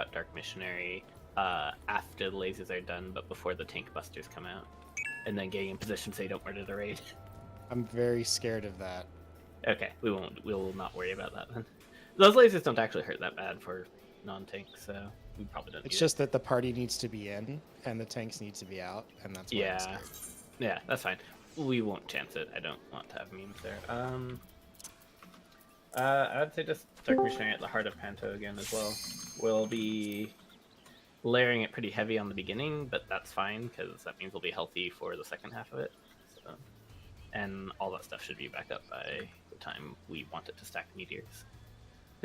out Dark Missionary after the lasers are done, but before the tank busters come out, and then getting in position so you don't murder the raid. I'm very scared of that. Okay, we will not worry about that then. Those lasers don't actually hurt that bad for non-tank, so we probably don't. It's just that the party needs to be in and the tanks need to be out, and that's why I'm yeah, scared. yeah, that's fine. We won't chance it. I don't want to have memes there. I'd say just Dark Missionary at the heart of Panto again as well. We'll be layering it pretty heavy on the beginning, but that's fine because that means we'll be healthy for the second half of it. So, and all that stuff should be back up by the time we want it to stack meteors.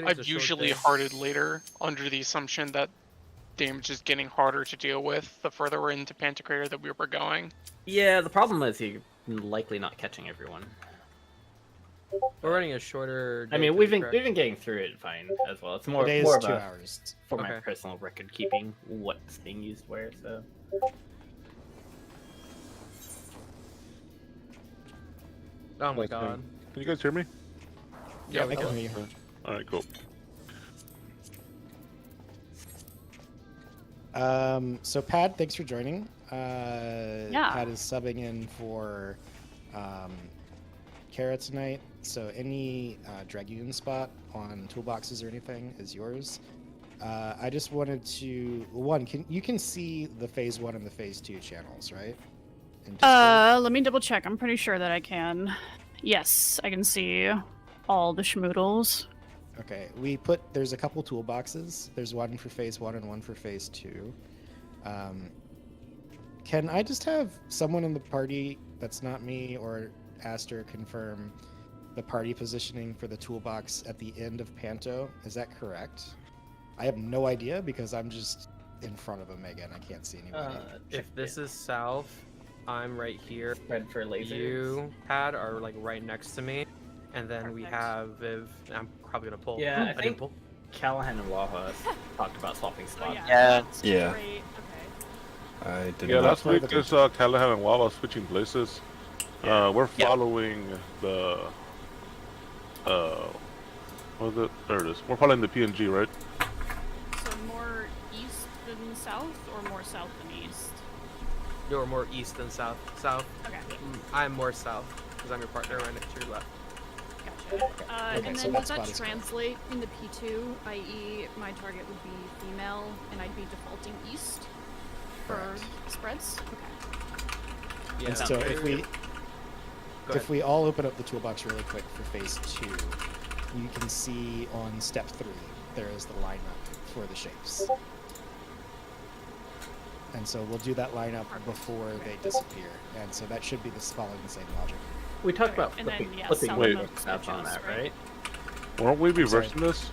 I've usually hearted later under the assumption that damage is getting harder to deal with the further we're into Pantocrator that we were going. Yeah, the problem is you're likely not catching everyone. We're running a shorter. I mean, we've been getting through it fine as well. It's more Today is more 2 of hours. for my personal record keeping, what's being used where. So Oh my god. Can you guys hear me? Yeah, I can hear you. All right, cool. So Pad, thanks for joining. Yeah. Pad is subbing in for Kara tonight. So any Dragoon spot on toolboxes or anything is yours. I just wanted to you can see the phase 1 and the phase 2 channels, right? In Discord? Let me double check. I'm pretty sure that I can. Yes, I can see all the schmoodles. Okay, there's a couple toolboxes. There's one for phase 1 and one for phase 2. Can I just have someone in the party that's not me or Aster confirm the party positioning for the toolbox at the end of Panto? Is that correct? I have no idea because I'm just in front of Omega and I can't see anybody. If this is south, I'm right here. spread for lasers. You, Pad, are like right next to me, and then we Perfect. have Viv. I'm probably gonna pull. Yeah, I didn't think pull. Callahan and Waha talked about swapping Oh, spots. yeah. Yeah. That's Yeah. Great. Okay. I did Yeah, not. last week is Callahan and Wawa switching places. We're Yeah. following the what is it? There it is. We're following the PNG, right? So more east than south, or more south than east? You're more east than south. South. Okay, I'm more south because I'm your partner right next to your left. gotcha. Okay, And so then that does that spot is covered. translate into P2, i.e. my target would be female, and I'd be defaulting east for Correct. spreads? Okay. Yeah. And so Go if we all open up the toolbox really quick for phase 2, you can see on step 3 there is the lineup for the shapes. And so we'll do that lineup before they disappear. And so that should be following the same logic. We talked Okay, about and then, flipping, yeah, flipping south Wait. of stuff on switches, that, right? Weren't we sorry. reversing this?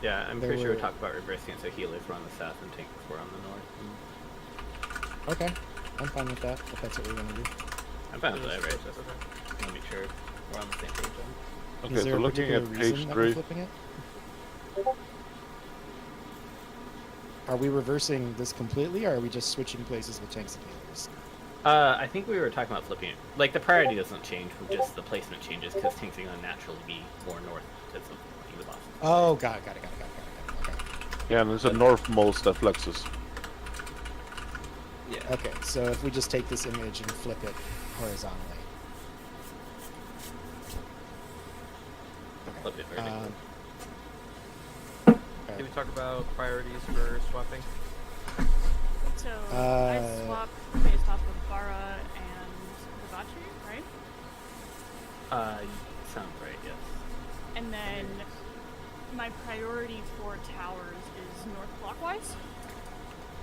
Yeah, I'm There pretty sure we were- talked about reversing it so healers were on the south and tanks were on the north. Okay, I'm fine with that, if that's what we're going to do. I'm fine with that, right? Just want to make sure we're on the same page. Then. Okay, Is there so a looking particular at reason page that we're 3. flipping it? Are we reversing this completely, or are we just switching places with tanks and healers? I think we were talking about flipping it. Like, the priority doesn't change, just the placement changes because tanks are going to naturally be more north because of playing the bosses. Oh, got it. Okay. Yeah, and there's a northmost that flexes. Yeah. Okay, so if we just take this image and flip it horizontally. Flip it vertically. Okay. Did we talk about priorities for swapping? So I Uh, swap based off of Bara and Vivace, right? Sounds right, yes. And then my priority for towers is north clockwise.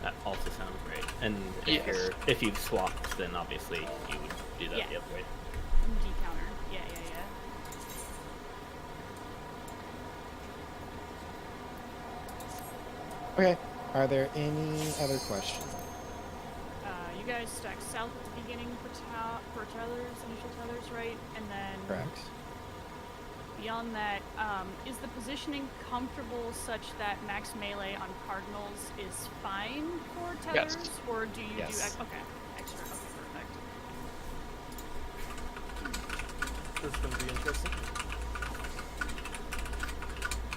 That also sounds right. And Yes. if you've swapped, then obviously you would do that Yeah. the other way. D-counter. Yeah. Okay, are there any other questions? You guys stack south at the beginning for tethers, initial tethers, right? And then Correct. beyond that, is the positioning comfortable such that max melee on cardinals is fine for Yes. tethers, or do you Yes. do okay extra? Okay, perfect. This is gonna be interesting.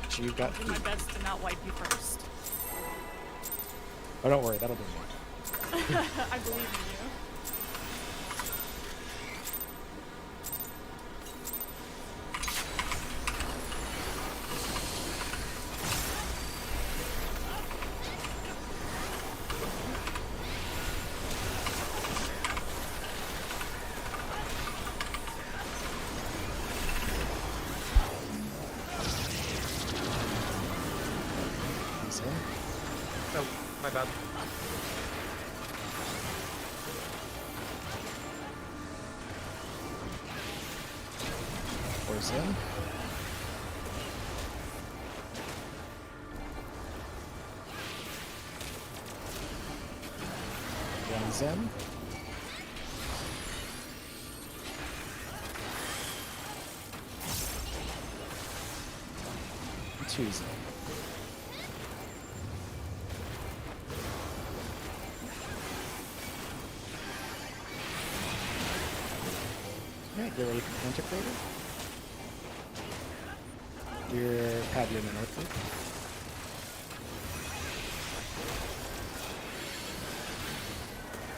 So you've got I'll do my best to not wipe you first. Oh, don't worry, that'll be me. I believe in you. He's in. Oh, my bad. Force in. One's in. Two's in. Alright, get ready for Integrator. Have your minute, please.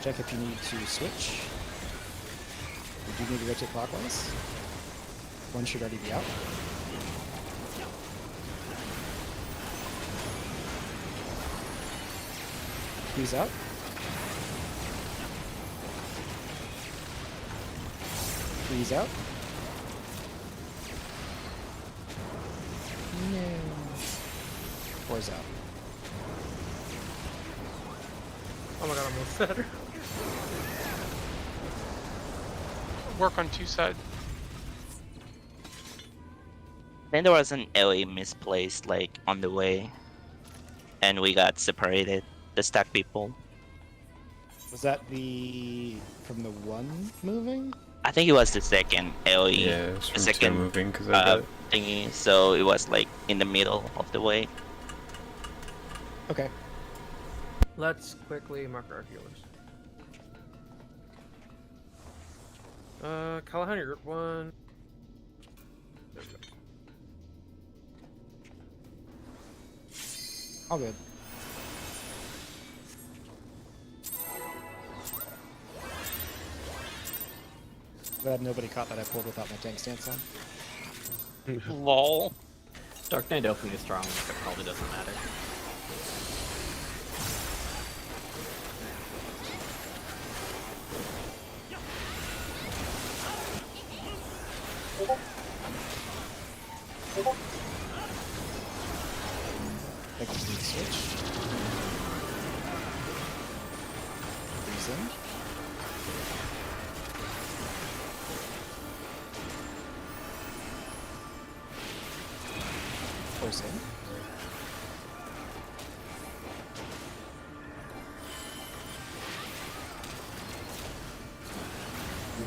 Check if you need to switch. You do need to rotate clockwise. One should already be out. Two's out. Three's out. No. Four's out. Oh my god, I'm almost dead. Work on 2 side. Then there was an LA misplaced like on the way, and we got separated. The stack people. Was that the from the one moving? I think it was the second LE. Yeah, it's the from second two moving because I got it. thingy. So it was like in the middle of the way. Okay. Let's quickly mark our healers. Callahan, you're group 1. There we go. All good. Glad nobody caught that I pulled without my tank stance on. Lol. Dark Knight opening is strong, but it probably doesn't matter. I can need to switch. Freeze in. Force in.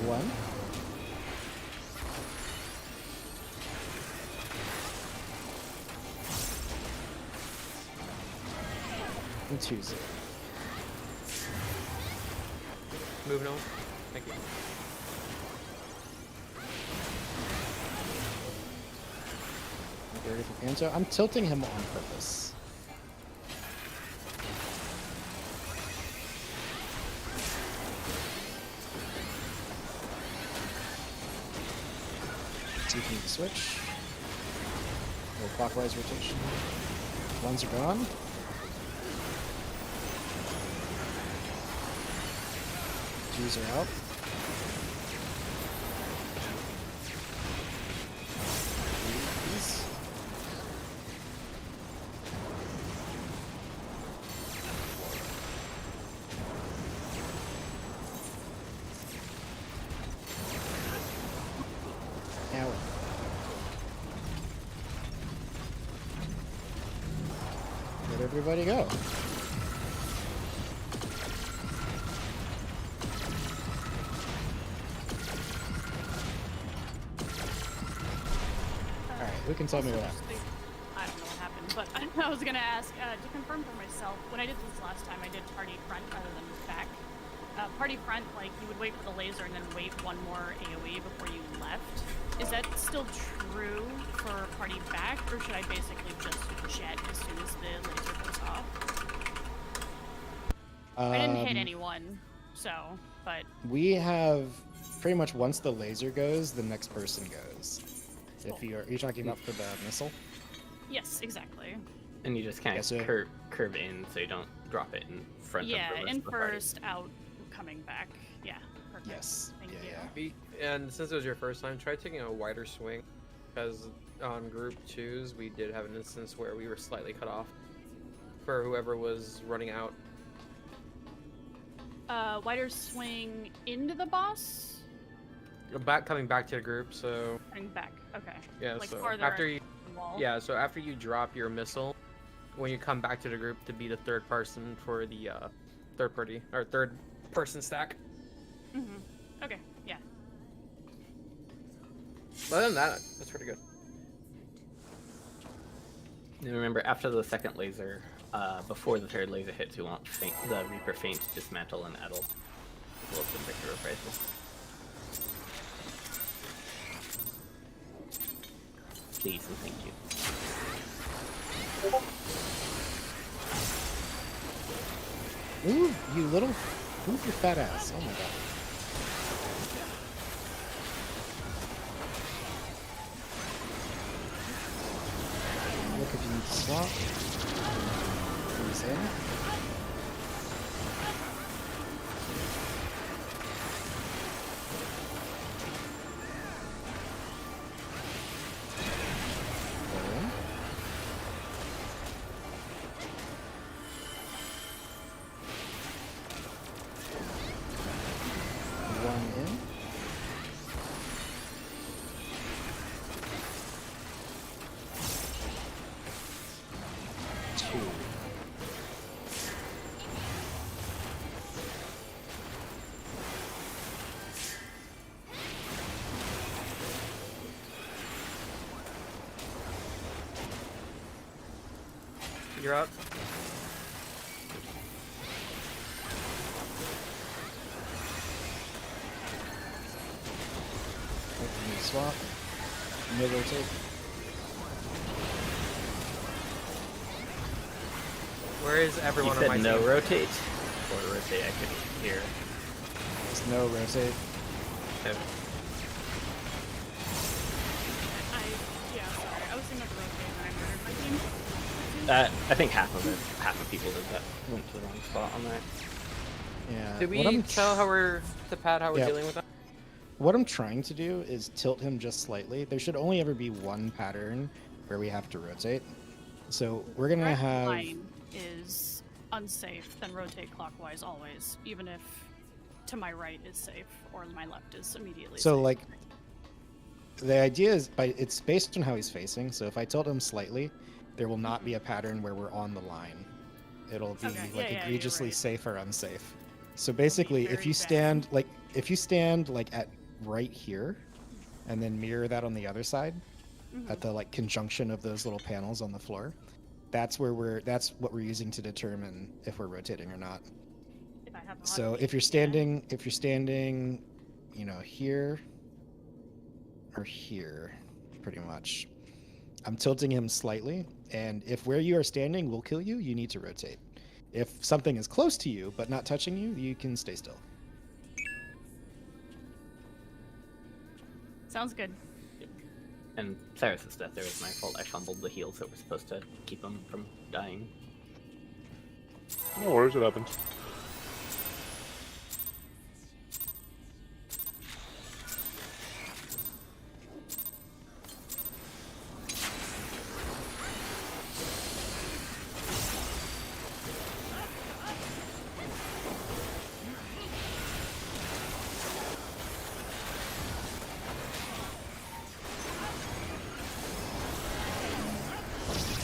One. And 2-0. Moving on. Thank you. Get ready for Panto. I'm tilting him on purpose. See if you need to switch. Little clockwise rotation. Ones are gone. Twos are out. Threes. Now let everybody go. Alright, who can tell me what happened? I don't know what happened, but I was gonna ask to confirm for myself. When I did this last time, I did party front rather than back. Party front, like you would wait for the laser and then wait one more AOE before you left. Is that still true for party back, or should I basically just jet as soon as the laser goes off? I didn't hit Um, anyone, so, but We have pretty much once the laser goes, the next person goes. If you're talking about for the missile. yes, exactly. And you just kind Yeah, of so- curve in so you don't drop it in front Yeah, of the rest in of the party. first, out, coming back. Yeah, perfect. Yes. Thank yeah, you. yeah. And since it was your first time, try taking a wider swing, because on group 2s we did have an instance where we were slightly cut off for whoever was running out. Wider swing into the boss? Coming back to the group, so Coming back. Okay. yeah, Like so farther after in you the wall? yeah, so after you drop your missile, when you come back to the group to be the third person for the third person stack. Mm-hmm. Okay, yeah. But other than that, that's pretty good. And remember, after the second laser, before the third laser hits, you want the Reaper Feint, Dismantle, and Addle. Well, the Victor Reprisal. Please and thank you. Move, you little. Move your fat ass. Oh my god. Look if you need to swap. Freeze in. Go in. One in. Two. You're up. Open the swap. No rotate. Where is You everyone on my said no team? rotate? Or rotate, I couldn't hear. There's no rotate. Okay. Yeah, sorry. I was thinking of rotate when I murdered my team. I think half of people did that. Went to the wrong spot on that. Yeah. Did what we I'm tell how we're to Pat how we're Yeah. dealing with that? What I'm trying to do is tilt him just slightly. There should only ever be one pattern where we have to rotate. So we're gonna Direct have line is unsafe, then rotate clockwise always, even if to my right is safe or my left is immediately so safe. like the idea is it's based on how he's facing. So if I tilt him slightly, there will not be a pattern where we're on the line. It'll be Okay, like yeah, you're egregiously right. safe or unsafe. So basically, if very you bad. stand like at right here, and then mirror that on the other side, Mhm. at the like conjunction of those little panels on the floor, that's what we're using to determine if we're rotating or not. If I have a So hotkey, if you're standing, you know, here or here, pretty much, I'm tilting him slightly, and if where you are standing will kill you, you need to rotate. If something is close to you but not touching you, you can stay still. Sounds good. And Cyrus's death there was my fault. I fumbled the heals that were supposed to keep him from dying. No worries, it happens.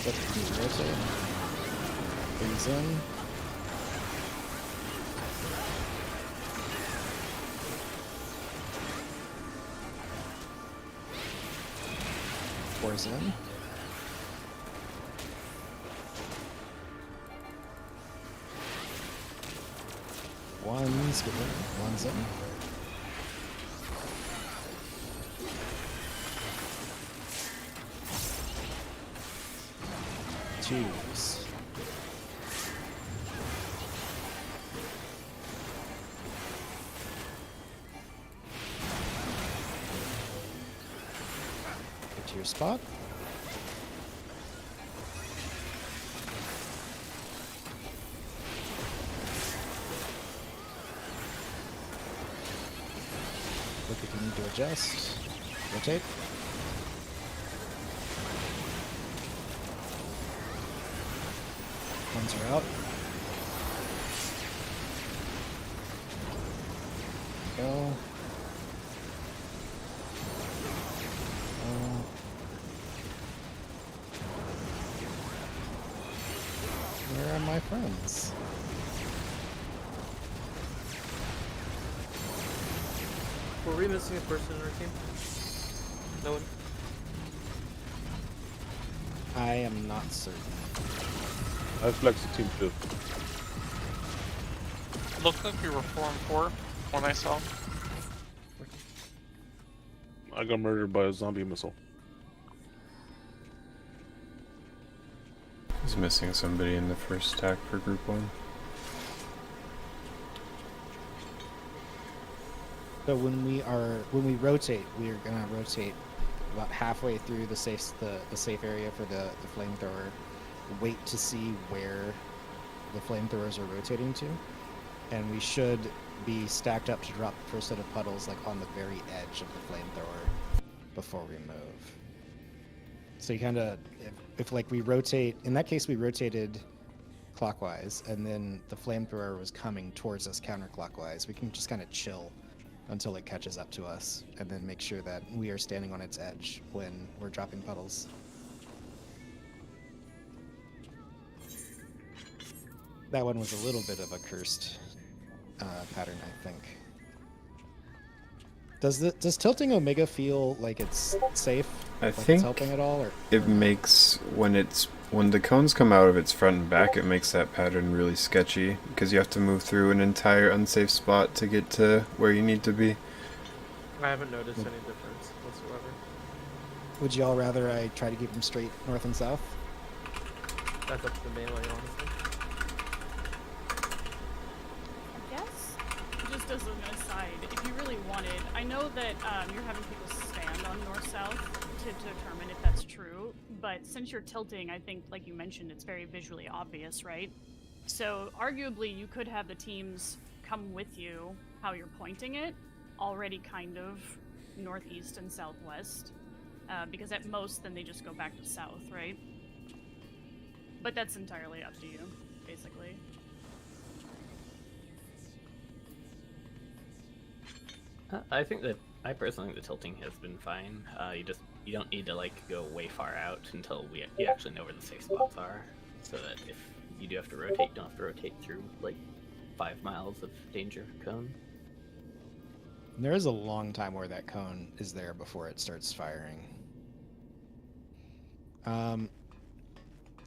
Let me rotate. Freeze in. Force in. One's good. One's in. Twos. to your spot. Look if you need to adjust. Rotate. Ones are out. Go. Where are my friends? Were we missing a person in our team? No one? I am not certain. I flex the team too. Looked like we were 4 and 4 when I saw. I got murdered by a zombie missile. He's missing somebody in the first attack for group 1. So when we rotate, we are gonna rotate about halfway through the safe area for the flamethrower. Wait to see where the flamethrowers are rotating to, and we should be stacked up to drop the first set of puddles like on the very edge of the flamethrower before we move. So you kind of, if like we rotate, in that case we rotated clockwise, and then the flamethrower was coming towards us counterclockwise, we can just kind of chill until it catches up to us, and then make sure that we are standing on its edge when we're dropping puddles. That one was a little bit of a cursed pattern, I think. Does tilting Omega feel like it's safe? I Like think it's helping at all, or it makes when the cones come out of its front and back, it makes that pattern really sketchy because you have to move through an entire unsafe spot to get to where you need to be. I haven't noticed any difference whatsoever. would y'all rather I try to keep them straight north and south? That's up to the melee, honestly. I guess, just as an aside, if you really wanted, I know that you're having people stand on north-south to determine if that's true, but since you're tilting, I think, like you mentioned, it's very visually obvious, right? So arguably, you could have the teams come with you, how you're pointing it, already kind of northeast and southwest, because at most, then they just go back to south, right? But that's entirely up to you, basically. I personally think the tilting has been fine. You don't need to like go way far out until you actually know where the safe spots are, so that if you do have to rotate, you don't have to rotate through like 5 miles of danger cone. There is a long time where that cone is there before it starts firing.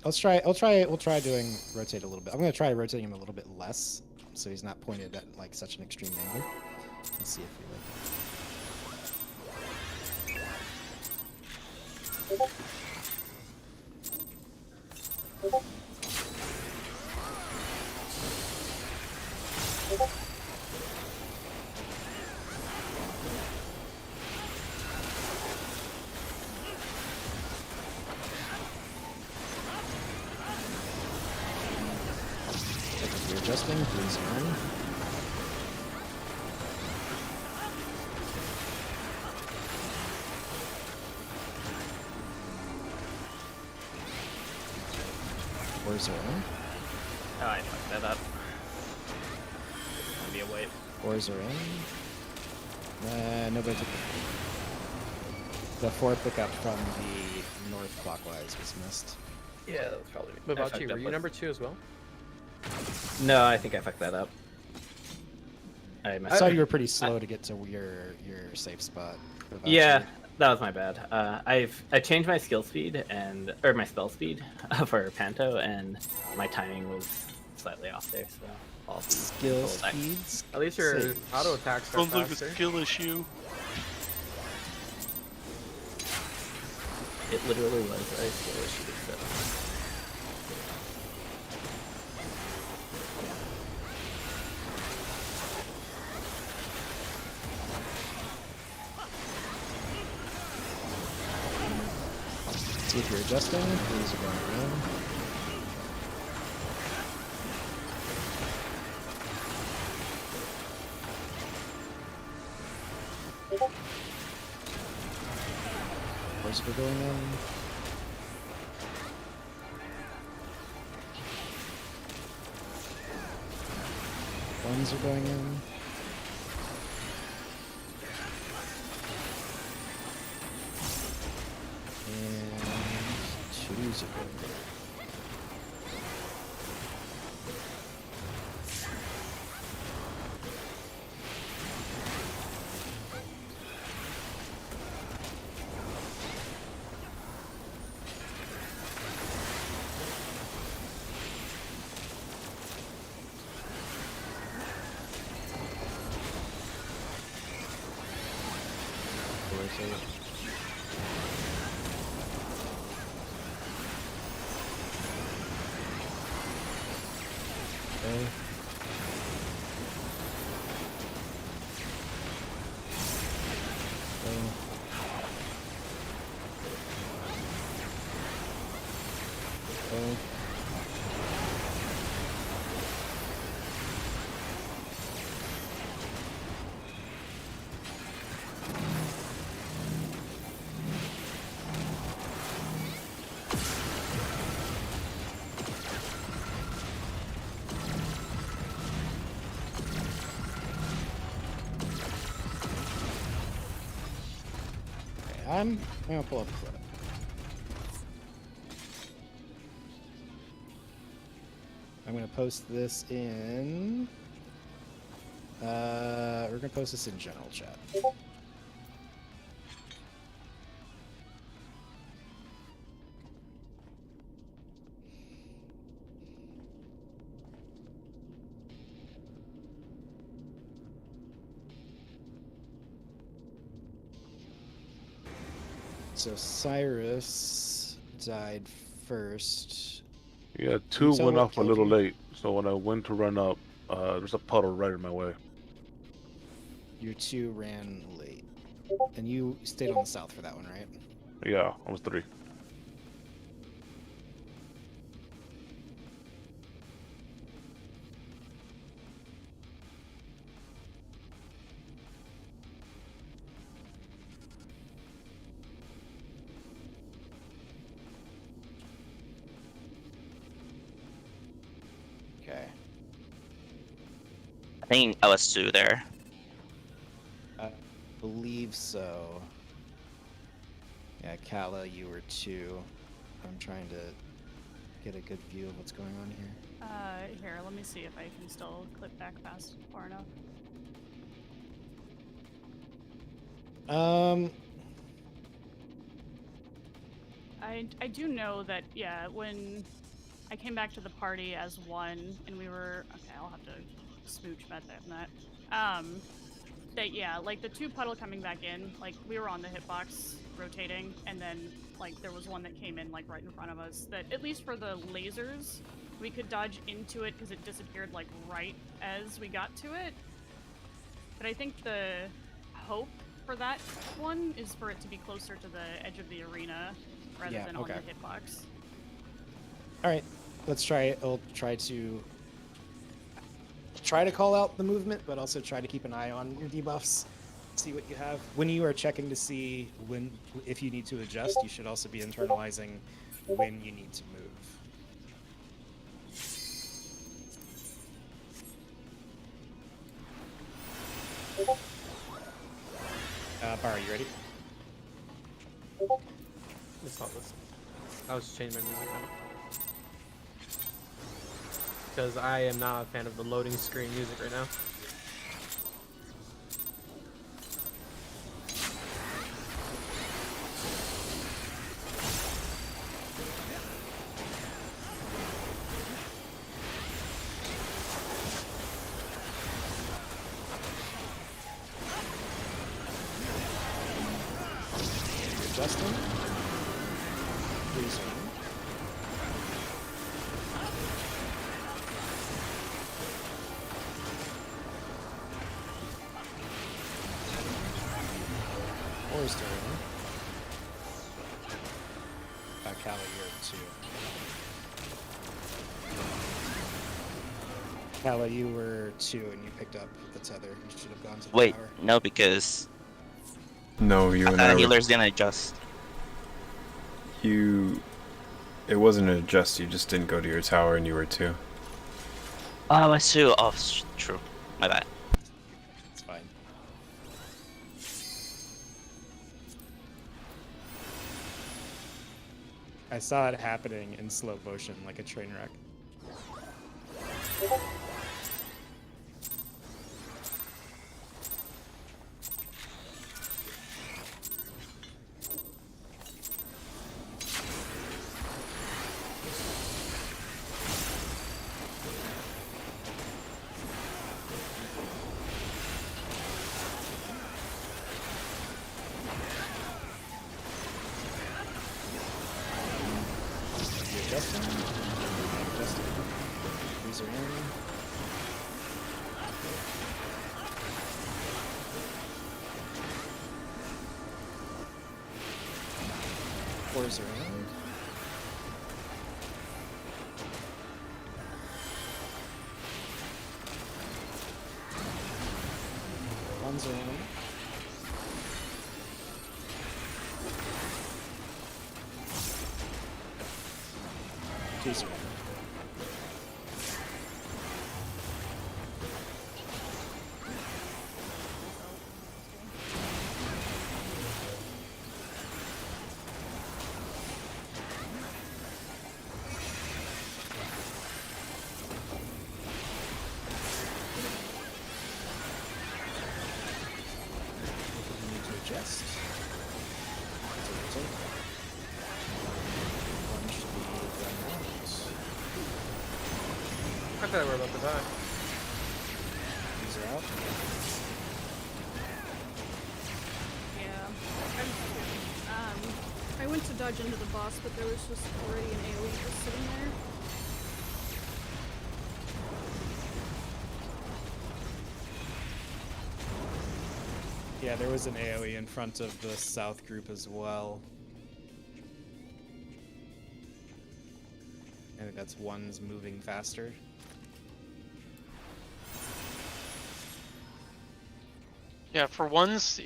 We'll try doing rotate a little bit. I'm gonna try rotating him a little bit less, so he's not pointed at like such an extreme angle. Let's see if we like. Adjusting, please run. Where's Orin? Oh, I fucked that up. Maybe a wait. Where's Orin? Nobody took the 4 pickup from the north clockwise was missed. Yeah, that was probably. What I about fucked you? up Were you with- number 2 as well? No, I think I fucked that up. I I saw you were pretty slow to get to your safe spot. without Yeah, you. that was my bad. I changed my skill speed or my spell speed for Panto, and my timing was slightly off there. So I'll Skill pull it back. speeds. At least your Save. auto attacks are Sounds like a faster. skill issue. It literally was a skill issue. So. See if you're adjusting. These are going around. Where's it going in? Ones are going in. And twos are going in. Okay. Okay. I'm gonna pull up a clip. I'm gonna post this in. We're gonna post this in general chat. So Cyrus died first. Yeah, 2 So went what off a killed little you? late, so when I went to run up, there's a puddle right in my way. Your 2 ran late. And you stayed on the south for that one, right? Yeah, I was 3. Okay. I think I was 2 there. I believe so. Yeah, Kala, you were 2. I'm trying to get a good view of what's going on here. Here, let me see if I can still clip back fast far enough. I do know that, yeah, when I came back to the party as 1 and we were, okay, I'll have to smooch better than that. That, yeah, like the 2 puddle coming back in, like we were on the hitbox rotating, and then like there was one that came in like right in front of us that, at least for the lasers, we could dodge into it because it disappeared like right as we got to it. But I think the hope for that one is for it to be closer to the edge of the arena rather than on the hitbox. Alright, let's try it. I'll try to call out the movement, but also try to keep an eye on your debuffs. See what you have. When you are checking to see if you need to adjust, you should also be internalizing when you need to move. Bar, you ready? It's not this. I was changing my music out. Because I am not a fan of the loading screen music right now. Justin? Please. Cali, you're 2. Cali, you were 2 and you picked up the tether. You should have gone to the Wait, tower. no, because No, you and I were, healer's gonna adjust. you. It wasn't an adjust. You just didn't go to your tower, and you were 2. Oh, I see. Oh, true. My bad. It's fine. I saw it happening in slow motion like a train wreck. Adjusting. Adjusting. These are in. Fours are in. Ones are in. Twos are in. We need to adjust. One should be run out. I thought we were about to die. These are out. Yeah. I went to dodge into the boss, but there was just already an AoE just sitting there. Yeah, there was an AoE in front of the south group as well. I think that's one's moving faster. Yeah, for once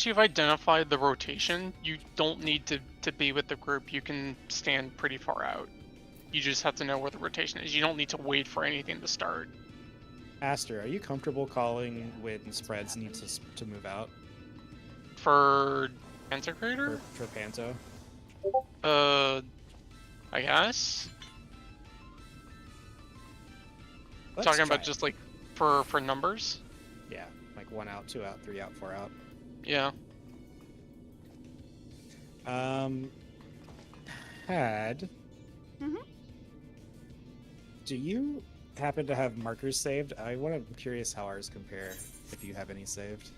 you've identified the rotation, you don't need to be with the group. You can stand pretty far out. You just have to know where the rotation is. You don't need to wait for anything to start. Aster, are you comfortable calling when spreads need to move out For Pantocrator? for Panto? I guess. Let's Talking try about it. just like for numbers. Yeah, like 1 out, 2 out, 3 out, 4 out. Yeah. Had. Do you happen to have markers saved? I'm curious how ours compare, if you have any saved.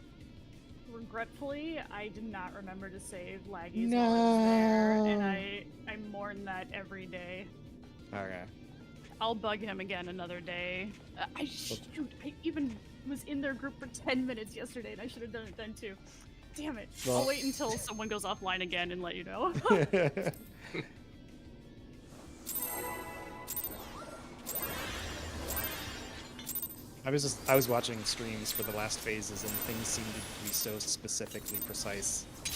Regretfully, I did not remember to save Laggy's while I was there, and No. I mourn that every day. Okay. I'll bug him again another day. I even was in their group for 10 minutes yesterday, and I should have done it then too. Damn it. Well- I'll wait until someone goes offline again and let you know. I was watching streams for the last phases, and things seemed to be so specifically precise. with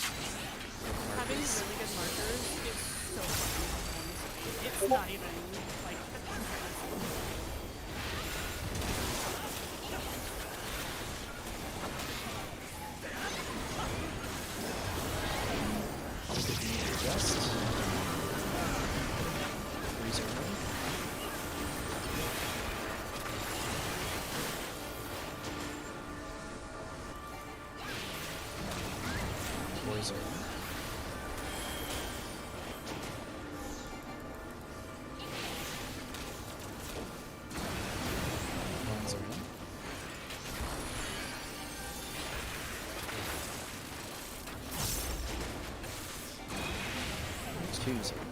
Having markers. really good markers is so fucking helpful. It's not even like a comparison. If you need to adjust. Threes are in. Fours are in. Ones are in. Twos are in.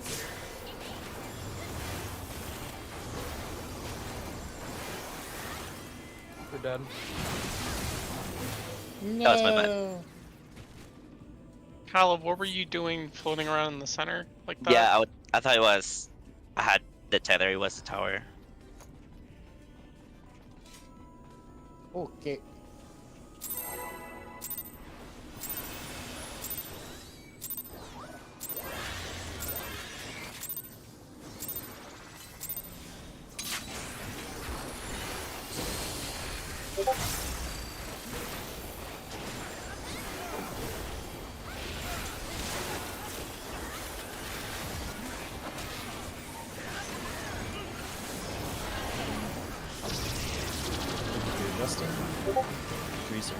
We're dead. No. was my bad. Caleb, what were you doing floating around in the center like that? Yeah, I thought it was. I had the tether. It was the tower. Okay. Justin. Greaser.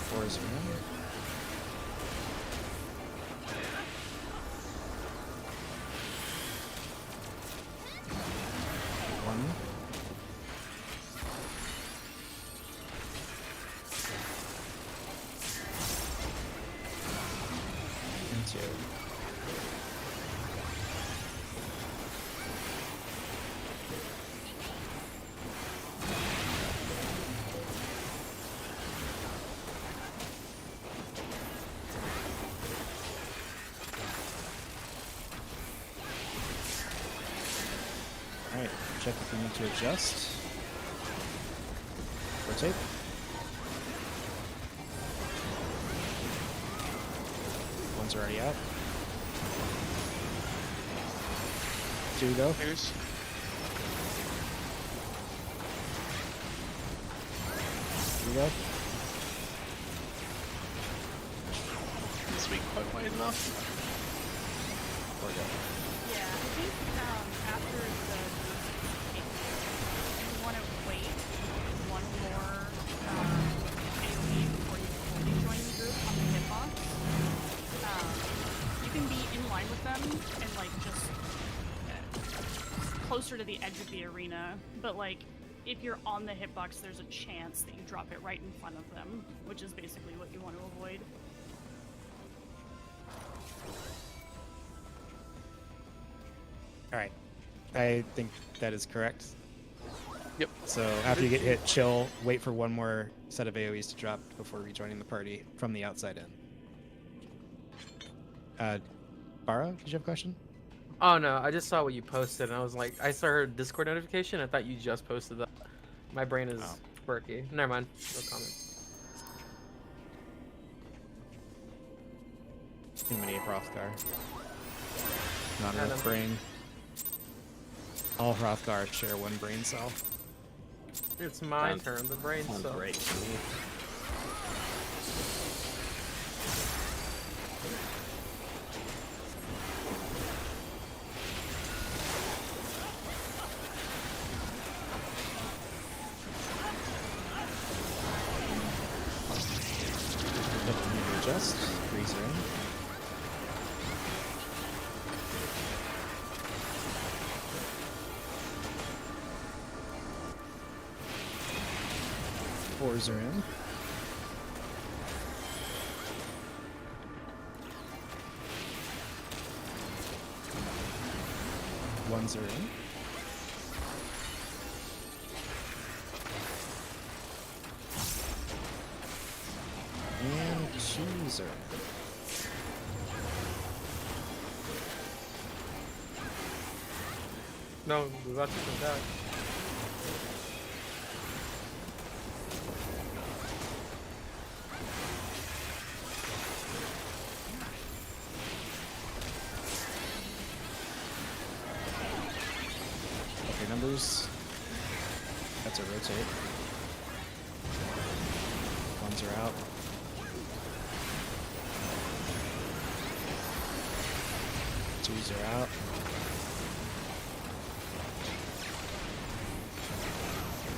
Fours in. One. And two. Alright, check if we need to adjust. Rotate. One's already out. Two go. News. Three go. This week quite wide enough. Four go. Yeah, I think after the you want to wait one more AoE before you fully join the group on the hitbox. You can be in line with them and like just closer to the edge of the arena, but like if you're on the hitbox, there's a chance that you drop it right in front of them, which is basically what you want to avoid. Alright. I think that is correct. Yep. So after you get hit, chill, wait for one more set of AoEs to drop before rejoining the party from the outside in. Bara, did you have a question? Oh no, I just saw what you posted and I was like, I saw her Discord notification. I thought you just posted that. My brain is quirky. Never mind. No comment. Too many Hrothgar. Not Yeah, enough no. brain. All Hrothgar share one brain cell. It's my Sounds- turn. The brain Sounds cell. great to me. If you need to adjust, freeze in. Fours are in. Ones are in. And twos are in. No, we got to come back. Okay, numbers. That's a rotate. Ones are out. Twos are out.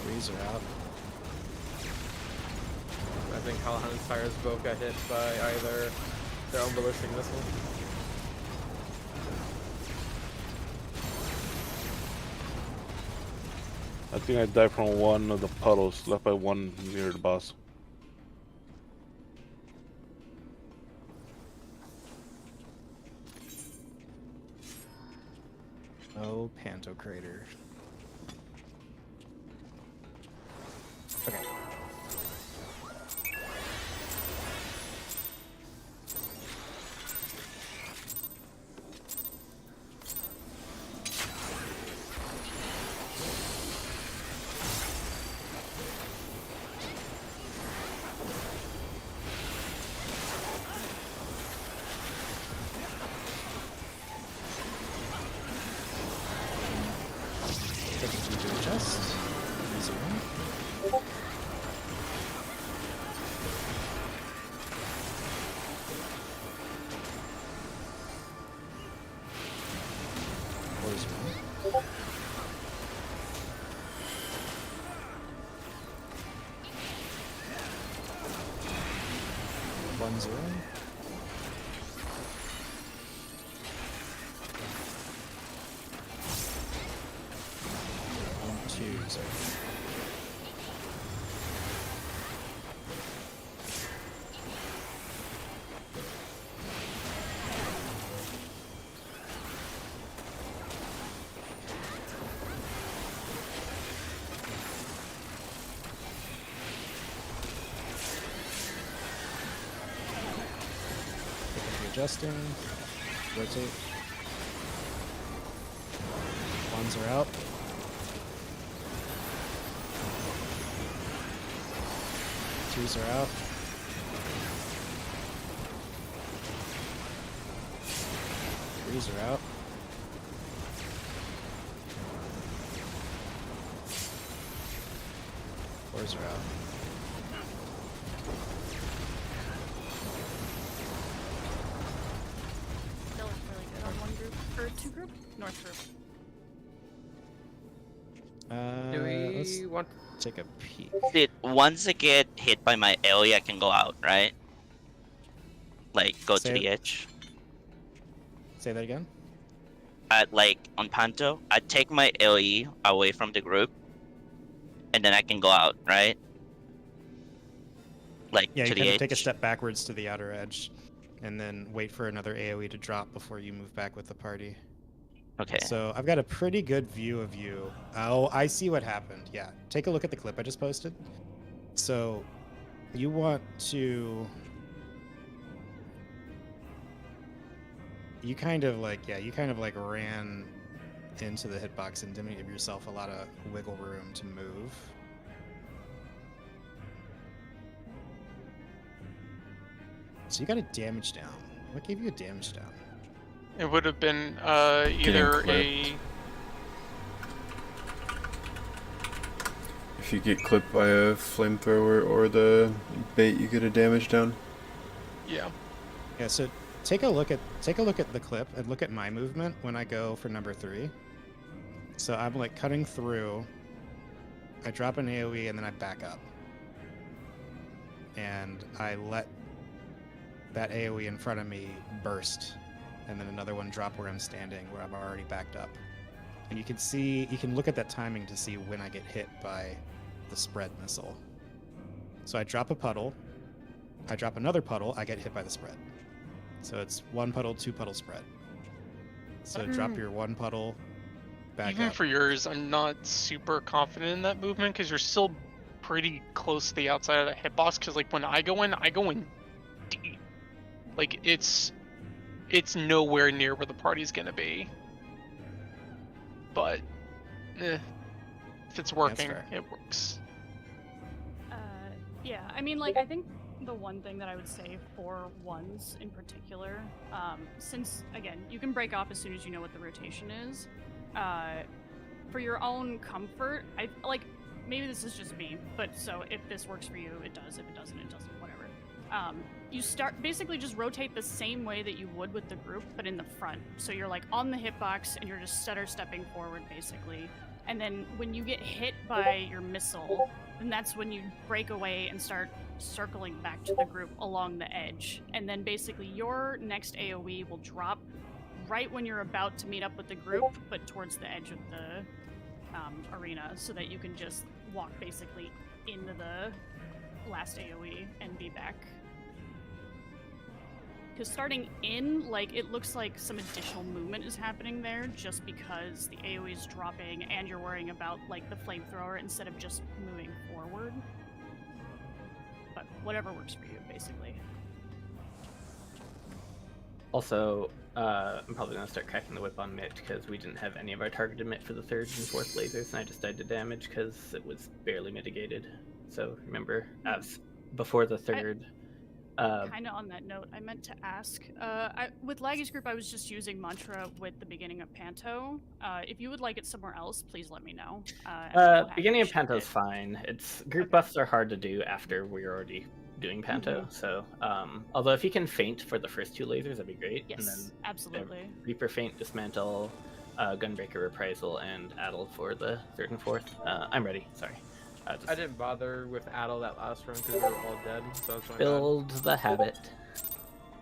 Threes are out. I think Callahan's tires both got hit by either their own ballistic missile. I think I died from one of the puddles left by one near the boss. Oh, Panto Crater. Okay. One's in. 1, 2. Sorry. Adjusting. Rotate. Ones are out. Twos are out. Threes are out. Fours are out. Still looks really good on one group or two group. North group. Do we Let's want? take a peek. Dude, once I get hit by my AoE, I can go out, right? Like, go to Say the it. edge. Say that again. Like, on Panto, I take my AoE away from the group, and then I can go out, right? Like, Yeah, to you the kind edge. of take a step backwards to the outer edge, and then wait for another AoE to drop before you move back with the party. Okay. So I've got a pretty good view of you. Oh, I see what happened. Yeah, take a look at the clip I just posted. So you want to... You kind of like ran into the hitbox and didn't give yourself a lot of wiggle room to move. So you got a damage down. What gave you a damage down? It would have been either a. If you get clipped by a flamethrower or the bait, you get a damage down. Yeah. Yeah, so take a look at the clip and look at my movement when I go for number 3. So I'm like cutting through, I drop an AoE and then I back up. And I let that AoE in front of me burst, and then another one drop where I'm standing, where I'm already backed up. And you can look at that timing to see when I get hit by the spread missile. So I drop a puddle, I drop another puddle, I get hit by the spread. So it's 1 puddle, 2 puddle spread. So drop your 1 puddle, back Even up. for yours, I'm not super confident in that movement because you're still pretty close to the outside of the hitbox. Because like when I go in deep. Like it's nowhere near where the party's gonna be. But if it's working, fair. it works. Yeah, I mean, like, I think the one thing that I would say for ones in particular, since, again, you can break off as soon as you know what the rotation is, for your own comfort, maybe this is just me, but so if this works for you, it does. If it doesn't, it doesn't, whatever. You basically just rotate the same way that you would with the group, but in the front. So you're like on the hitbox and you're just stutter stepping forward, basically. And then when you get hit by your missile, then that's when you break away and start circling back to the group along the edge. And then basically your next AoE will drop right when you're about to meet up with the group, but towards the edge of the arena, so that you can just walk basically into the last AoE and be back. Because starting in, like, it looks like some additional movement is happening there just because the AoE is dropping and you're worrying about, like, the flamethrower instead of just moving forward. But whatever works for you, basically. Also, I'm probably going to start cracking the whip on Mitt because we didn't have any of our targeted Mitt for the 3rd and 4th lasers, and I just died to damage because it was barely mitigated. So remember, as before the 3rd... Kind of on that note, I meant to ask, with Laggy's group, I was just using Mantra with the beginning of Panto. If you would like it somewhere else, please let me know. beginning of Panto's fine. It's group buffs are hard to do after we're already doing Panto. So, although if you can feint for the first 2 lasers, that'd be great. Yes, and then absolutely. Reaper feint, dismantle, Gunbreaker reprisal, and Addle for the 3rd and 4th. I'm ready. Sorry. I didn't bother with Addle that last run because we were all dead, so it's my bad. Build the habit.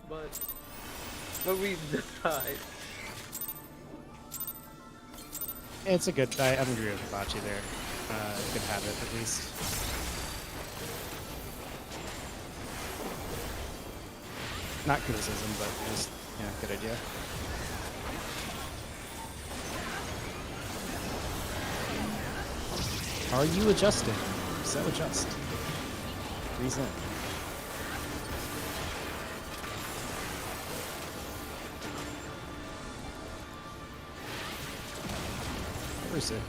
but we died. It's a good. I'm agree with Hibachi there. Good habit at least. Not criticism, but just yeah, good idea. Are you adjusting? So adjust. Reason. Where is it?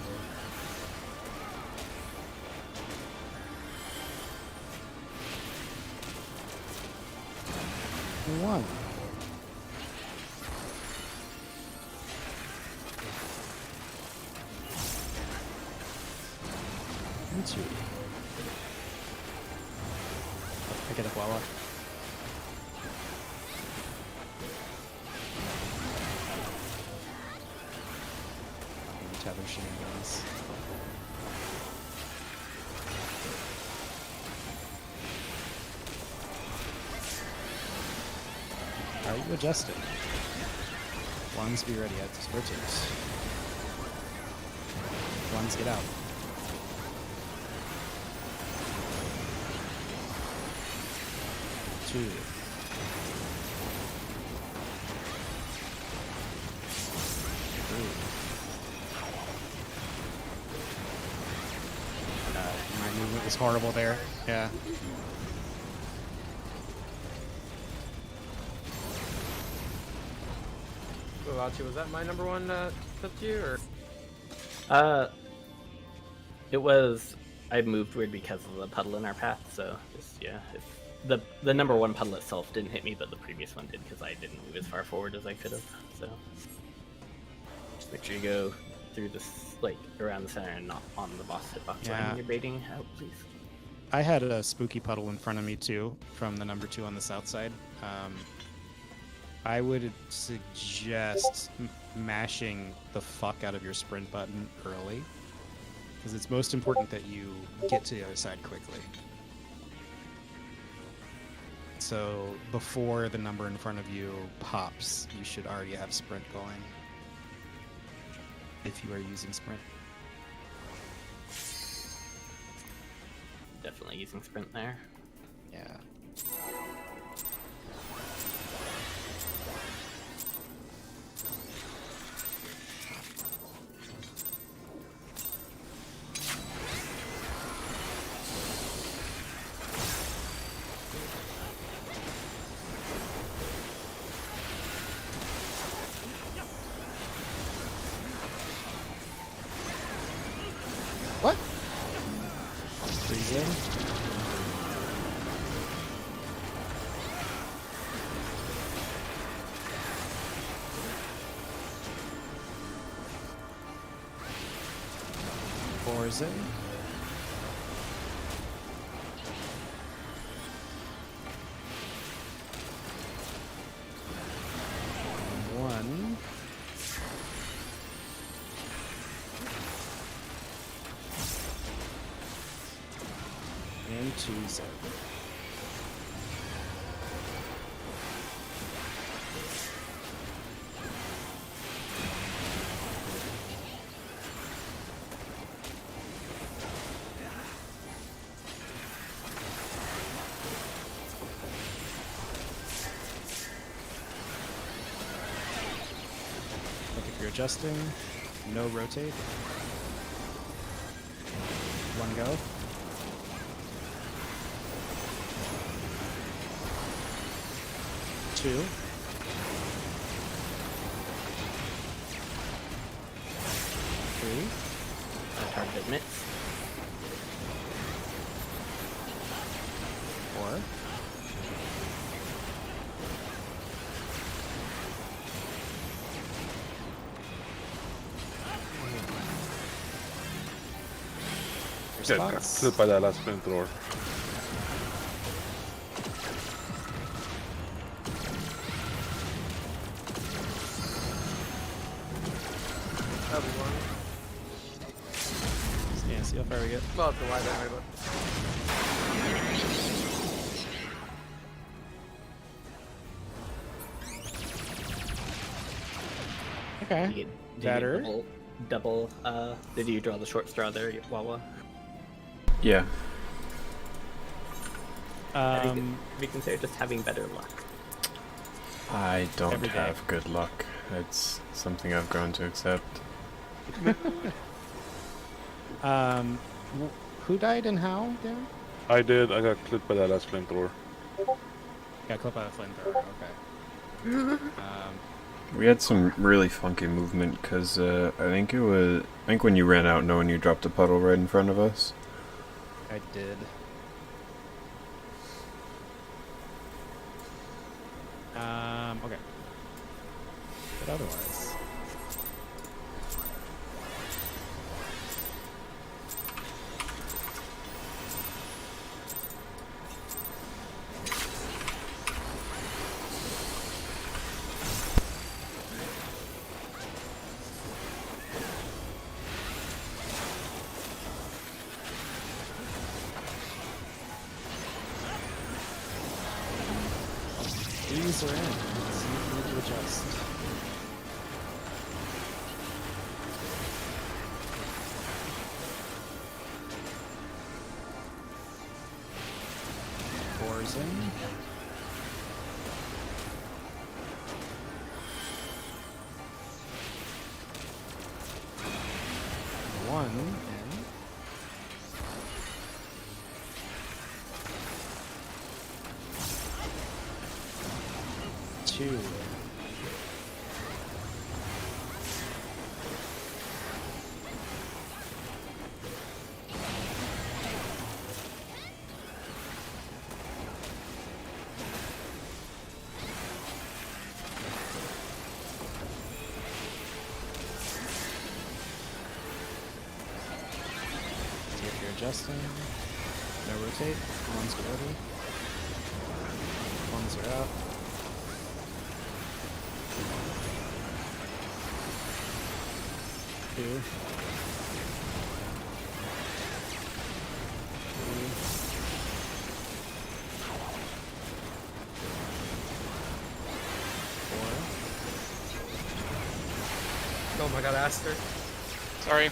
One. And two. I get a Wawa. Tether shenanigans. Are you adjusting? Ones be ready at this rotate. Ones get out. Two. Three. My movement was horrible there. Yeah. Hibachi, was that my number one flipped you, or? It was. I moved weird because of the puddle in our path, so just, yeah. The number one puddle itself didn't hit me, but the previous one did because I didn't move as far forward as I could have. So just make sure you go through this, like around the center and not on the boss hitbox line when you're baiting out, please. I had a spooky puddle in front of me too, from the number 2 on the south side. I would suggest mashing the fuck out of your sprint button early, because it's most important that you get to the other side quickly. So before the number in front of you pops, you should already have sprint going, if you are using sprint. Definitely using sprint there. Yeah. What? Freezing. Forza. One. And two zone. Look, if you're adjusting, no rotate. One go. Two. Three. Target mitts. Four. Yeah, got Response. clipped by that last flamethrower. That'll be one. Yeah, see how far we get. Well, it's a wide anyway, but. Okay. Did you Better. Did you draw the short straw there, Wawa? Yeah. I think we consider just having better luck. I don't Every day. have good luck. It's something I've grown to accept. Who died and how, Darren? I did. I got clipped by that last flamethrower. Got clipped by the flamethrower. Okay. We had some really funky movement because I think when you ran out, knowing you dropped a puddle right in front of us. I did. Okay. But otherwise. These are in. So you need to adjust. Fours in. One in. Two. See if you're adjusting. No rotate. Ones are ready. Ones are out. Two. Three. Four. Oh my god, Aster. Sorry.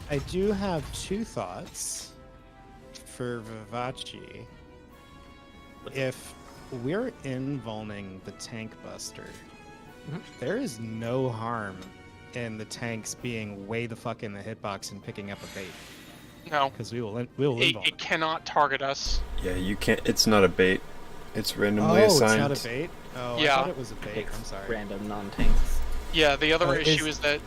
I do have two thoughts for Vivace. If we're invulning the tank buster, there is no harm in the tanks being way the fuck in the hitbox and picking up a bait, No. because we will It, invuln. it cannot target us. Yeah, you can't. It's not a bait. It's randomly Oh, assigned. it's not a bait? Oh, Yeah. I thought it was a bait. Takes I'm sorry. random non-tanks. Yeah, the other Oh, issue is- is that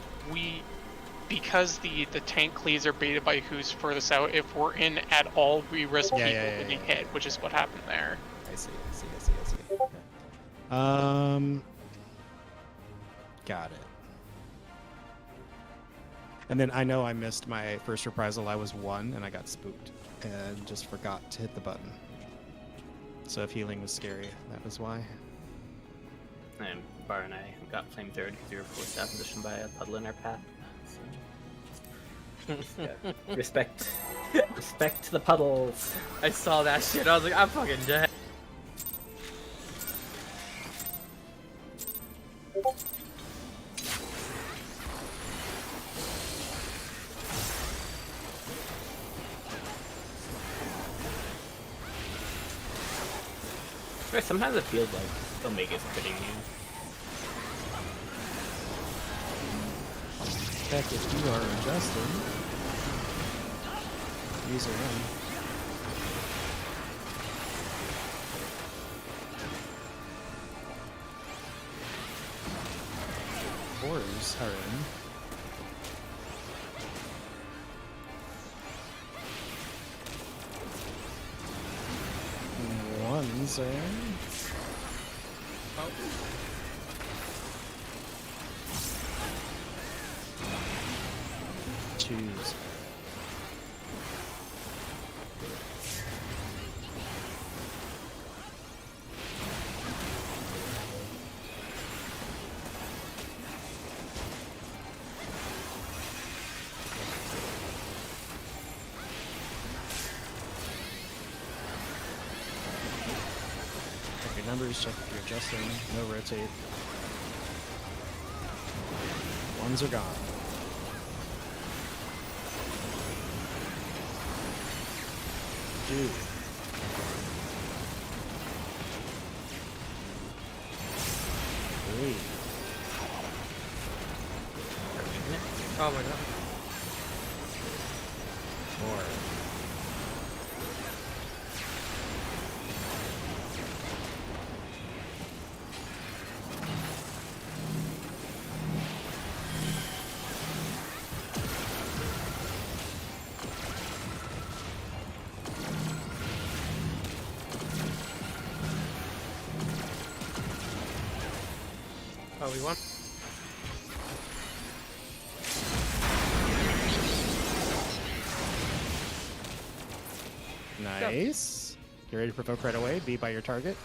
because the tank cleads are baited by who's furthest out, if we're in at all, we risk Yeah, people yeah, getting yeah. hit, which is what happened there. I see. Okay. Got it. And then I know I missed my first reprisal. I was 1 and I got spooked and just forgot to hit the button. So if healing was scary, that was why. And Bar and I got flame third because we were forced out of position by a puddle in our path. So. Yeah. Respect the puddles. I saw that shit. I was like, I'm fucking dead. Sometimes it feels like Omega's quitting you. Heck, if you are adjusted, these are in. Fours are in. Ones are in. Twos. members, check if you're adjusting. No rotate. Ones are gone. Dude. Three. Oh my god. Four. Oh, we won. Nice. Get ready to provoke right away. Be by your target.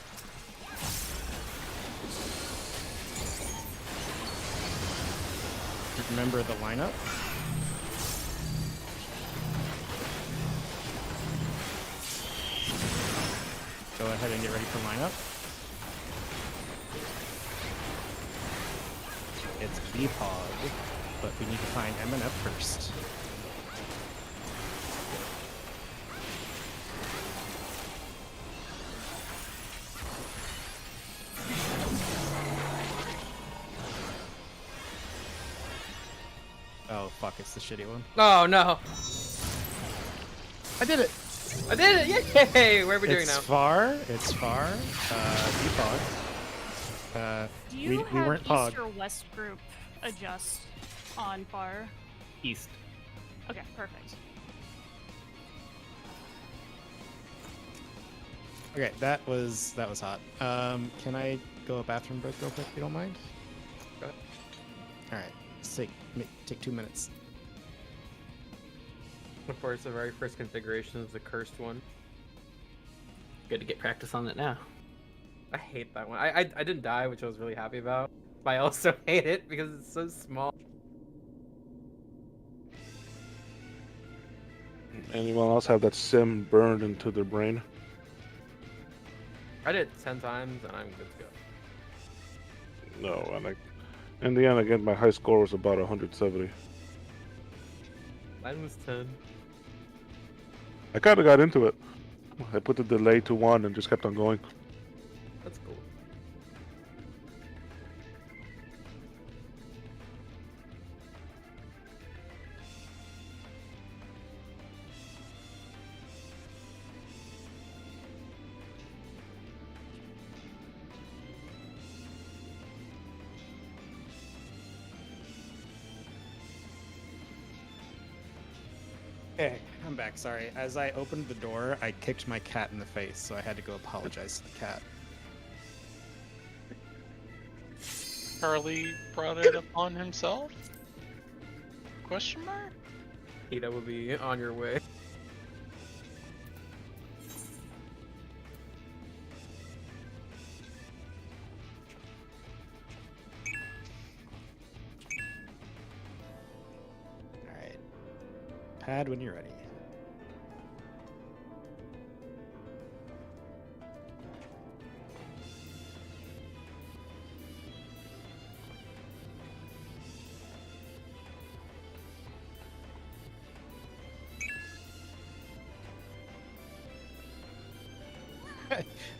Remember the lineup. Go ahead and get ready for lineup. It's BPOG, but we need to find MNF first. Oh fuck, it's the shitty one. Oh no. I did it! I did it! Yay! Where are we doing It's now? far. It's far. BPOG. Do you we have weren't east POG. or west group adjust on bar? East. Okay, perfect. Okay, that was hot. Can I go a bathroom break real quick if you don't mind? Go ahead. All right, let's take 2 minutes. Of course, the very first configuration is the cursed one. Good to get practice on it now. I hate that one. I didn't die, which I was really happy about. But I also hate it because it's so small. Anyone else have that sim burned into their brain? I did it 10 times and I'm good to go. No, and in the end, again, my high score was about 170. Mine was 10. I kind of got into it. I put the delay to 1 and just kept on going. That's cool. Okay, I'm back. Sorry. As I opened the door, I kicked my cat in the face, so I had to go apologize to the cat. Charlie brought it upon himself? Question mark? Ida will be on your way. All right. Pad when you're ready.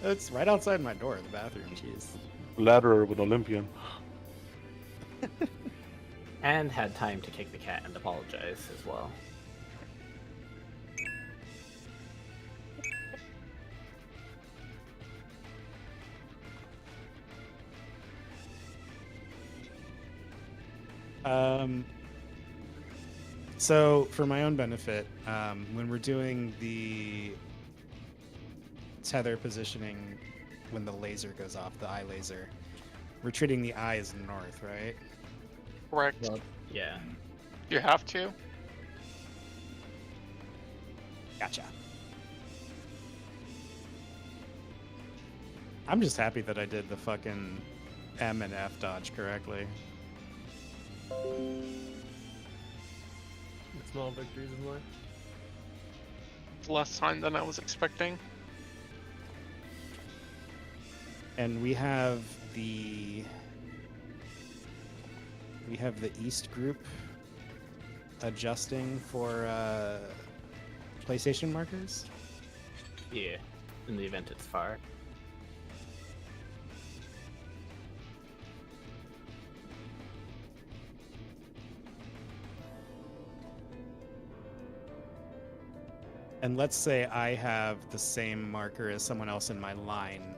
It's right outside my door, the bathroom. Jeez. Ladder with Olympian. And had time to kick the cat and apologize as well. So for my own benefit, when we're doing the tether positioning, when the laser goes off, the eye laser, we're treating the eye as north, right? Correct. Well, yeah. You have to. Gotcha. I'm just happy that I did the fucking M and F dodge correctly. Small victories in life. It's less time than I was expecting. And we have the East group adjusting for PlayStation markers. Yeah, in the event it's far. And let's say I have the same marker as someone else in my line.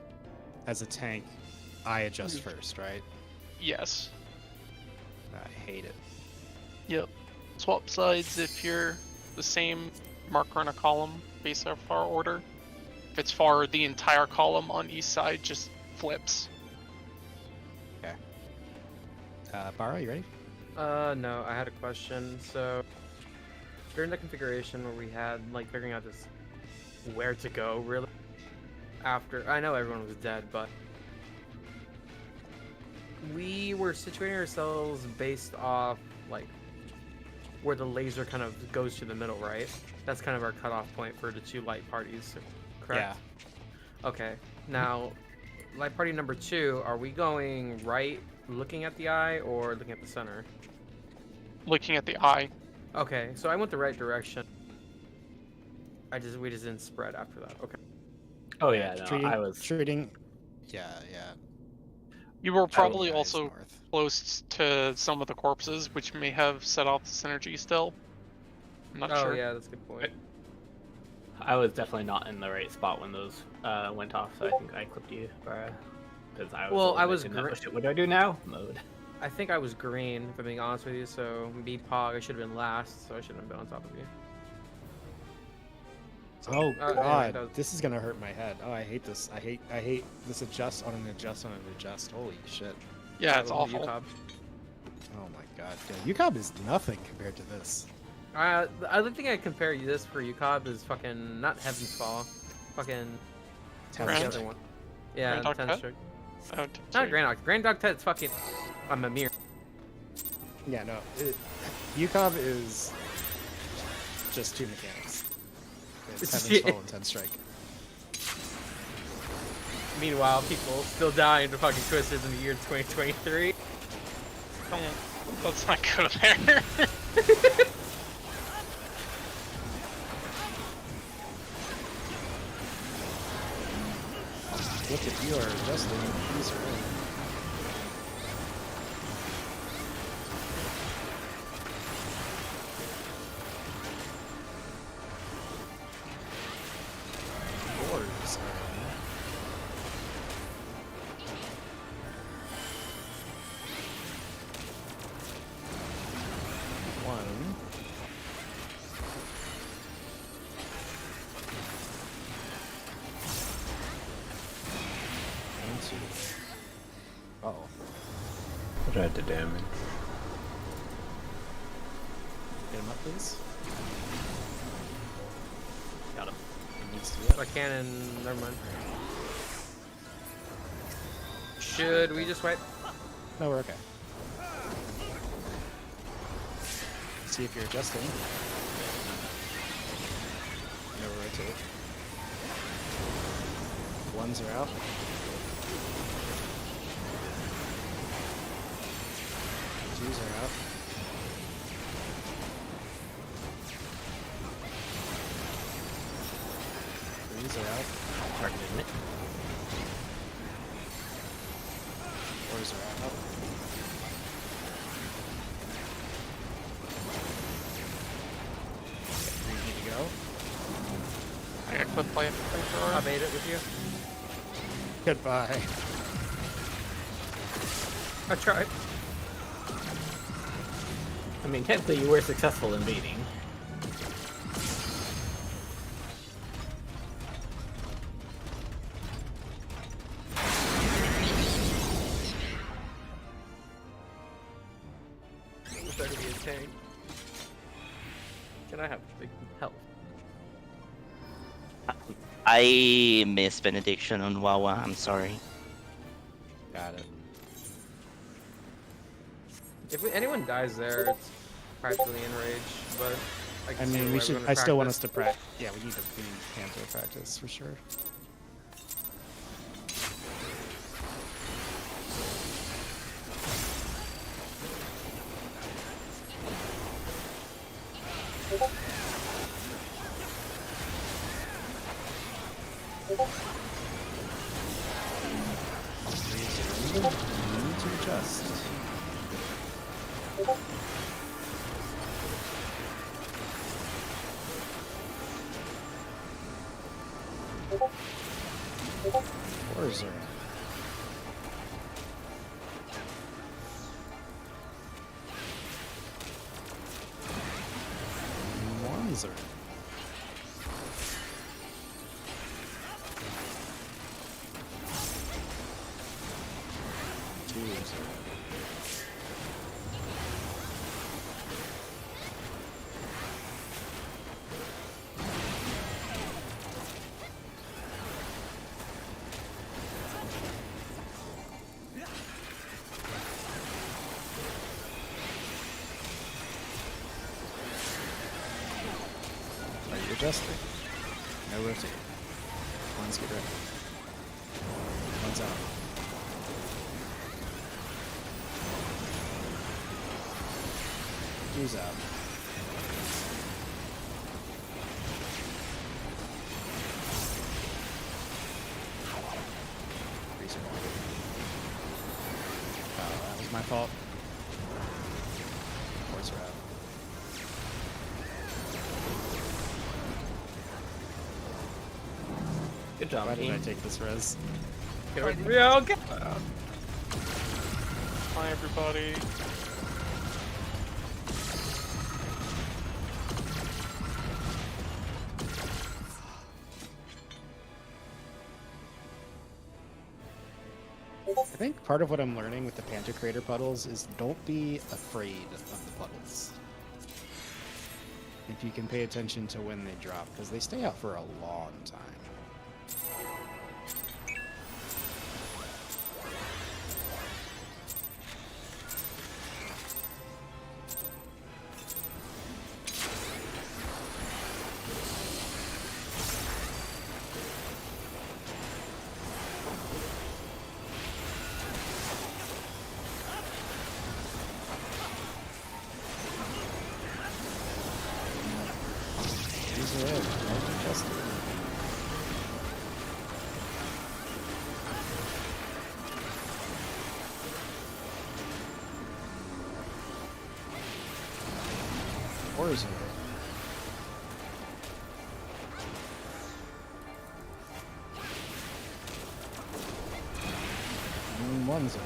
As a tank, I adjust first, right? Yes. I hate it. Yep. Swap sides if you're the same marker in a column based off our order. If it's far, the entire column on east side just flips. Okay. Bara, you ready? No, I had a question. So, during the configuration where we had, like, figuring out just where to go, really, after, I know everyone was dead, but we were situating ourselves based off, like, where the laser kind of goes to the middle, right? That's kind of our cutoff point for the two light parties, correct? Yeah. Okay. Now, light party number 2, are we going right, looking at the eye, or looking at the center? Looking at the eye. Okay, so I went the right direction. We just didn't spread after that. Okay. Oh yeah, no, treating, I was. treating. Yeah, yeah. You were probably Guys also north. close to some of the corpses, which may have set off the synergy still. I'm not Oh sure. yeah, that's a good point. I was definitely not in the right spot when those went off, so I think I clipped you, because I was. Well, a little I bit was in that, gr- "Oh shit, what do I do now? Mode. I think I was green, if I'm being honest with you. So me Pog, I should have been last, so I shouldn't have been on top of you. Oh yeah, god, that was- this is gonna hurt my head. Oh, I hate this. I hate this adjust on an adjust on an adjust. Holy shit. Yeah, it's Welcome to awful. UCOB. Oh my god. Yeah, UCOB is nothing compared to this. The other thing I compare this for UCOB is fucking not Heaven's Fall, fucking Ten the Grand? other one. Yeah, Grand the Octet? 10th Strike. Oh, Not sorry. Grand Octet. Grand Octet's fucking. I'm a mirror. Yeah, no. UCOB is just two mechanics. It's Heaven's Yeah. Fall and 10 Strike. Meanwhile, people still dying to fucking Twisters in the year 2023. Let's not go there. Look at you are adjusting. These are in. Yours are in. One. And two. Uh-oh. What had the damage? Get him up, please. Got him. He needs to be up. My cannon. Never mind. Should we just wipe? No, we're okay. See if you're adjusting. Never rotate. Ones are out. Twos are out. Threes are out. Targeted it. Fours are out. Three need to go. I got clip play. I made it with you. Goodbye. I tried. I mean, technically you were successful in beating. I wish I could be a tank. Can I have big health? I missed Benediction on Wawa. I'm sorry. Got it. If anyone dies there, it's practically enrage, but I can see mean, why we should. wanna I still want us practice. to practice. Yeah, we need to Panto practice for sure. You need to adjust. Or zero. One zero. Two zero. Are you adjusting? No rotate. One's get ready. One's out. Two's out. Three's are out. Oh, that was my fault. Fours are out. Good job, Why did I team. take this res? Real good. Hi, everybody. I think part of what I'm learning with the Pantocrator puddles is don't be afraid of the puddles. If you can pay attention to when they drop, because they stay out for a long time. These are it. Don't adjust it. Or is it? One's it.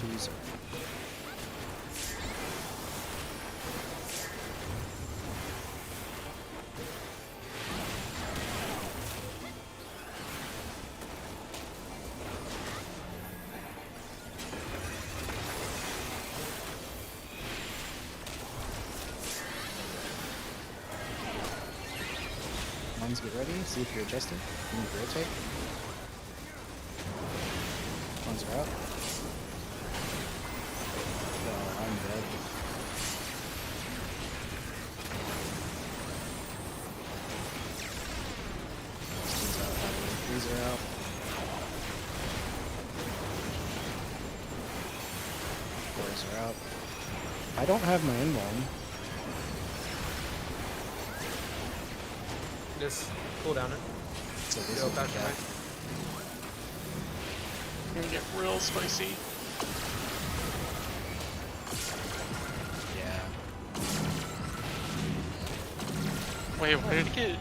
Two's it. Ones get ready, see if you're adjusting. You need to rotate. Ones are out. Oh, I'm dead. Two's out, by the way. Threes are out. Fours are out. I don't have my invuln. Just cool down it. So this Go is back the way. gap. Gonna get real spicy. Yeah. Wait, why did it get?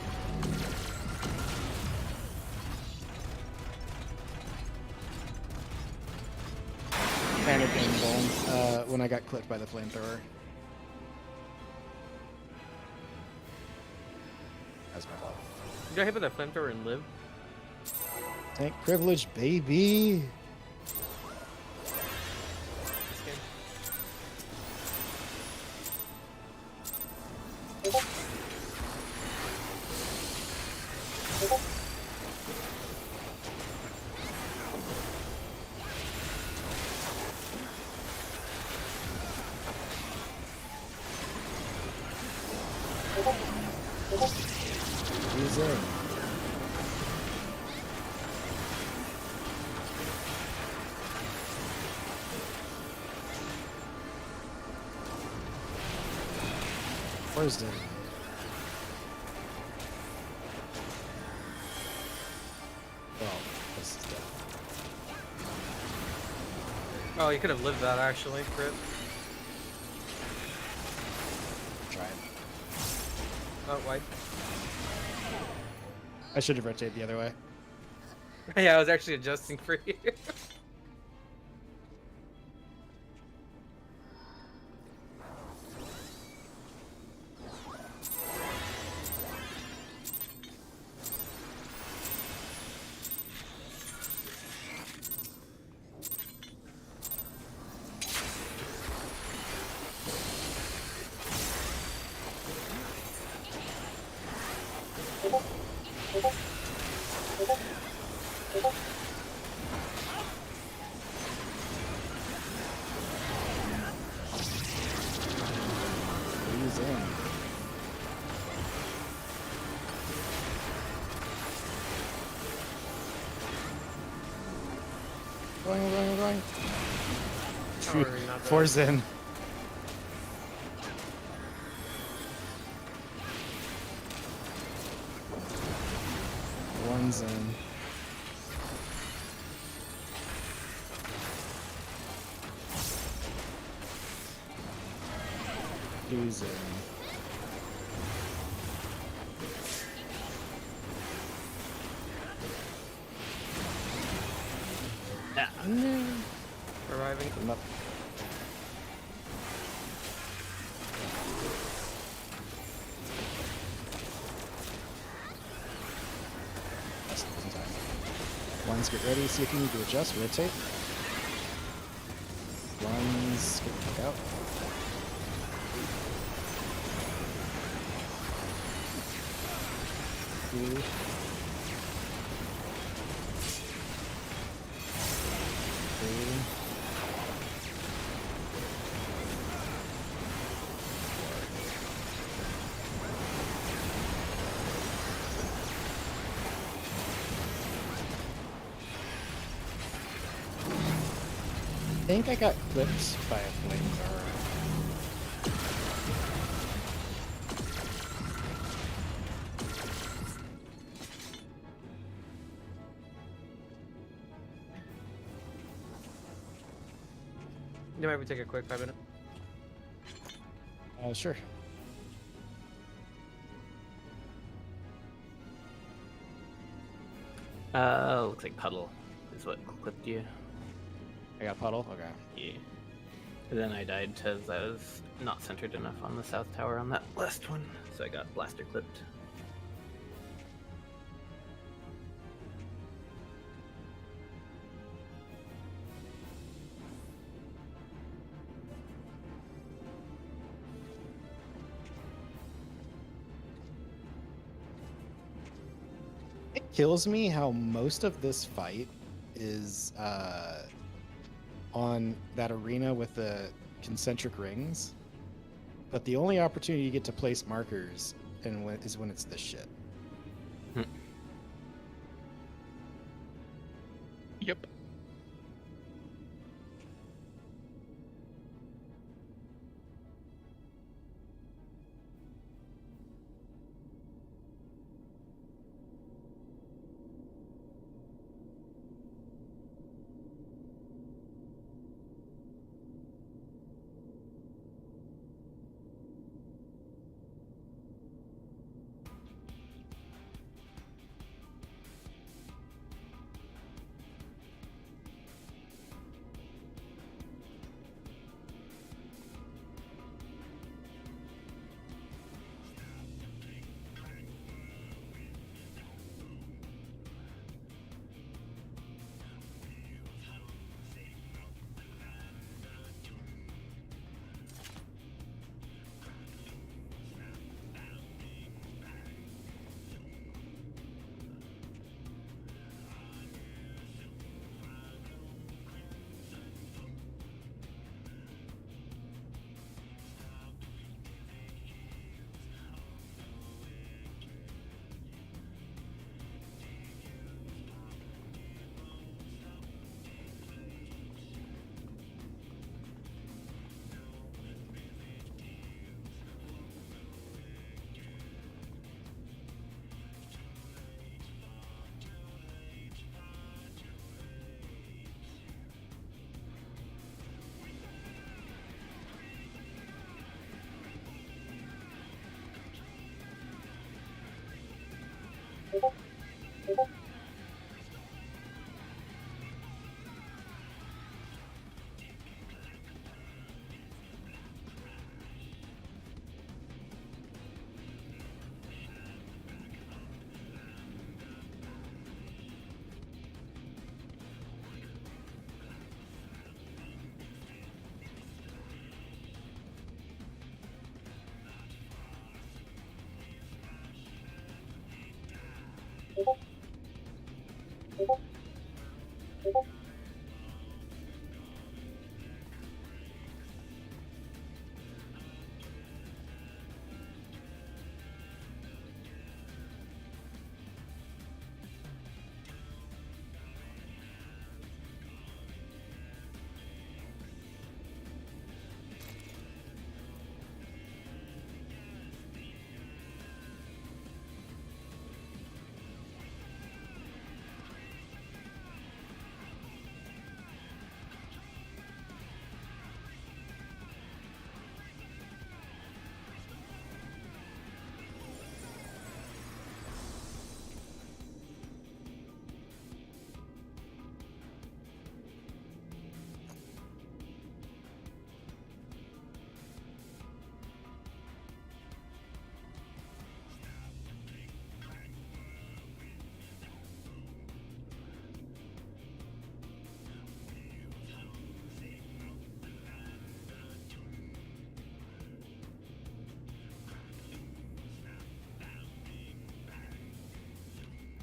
Panic invuln when I got clipped by the flamethrower. That's my fault. You got hit by that flamethrower and live. Tank privilege, baby. This game. Easy. Forced in. Well, this is dead. Oh, you could have lived that actually, Rip. Try it. Oh, why? I should have rotated the other way. Yeah, I was actually adjusting for you. He's in. Going. Already not bad. Four's in. One's in. Two's in. Yeah. Arriving. I'm up. That's in time. Ones, get ready. See if you need to adjust. Rotate. Ones, get the fuck out. Two. Three. I think I got clipped by a flamethrower. You might take a quick 5 minute. Sure. Looks like Puddle is what clipped you. I got puddle. Okay. Yeah. And then I died because I was not centered enough on the south tower on that last one, so I got blaster clipped. It kills me how most of this fight is on that arena with the concentric rings, but the only opportunity you get to place markers is when it's this shit. Yep.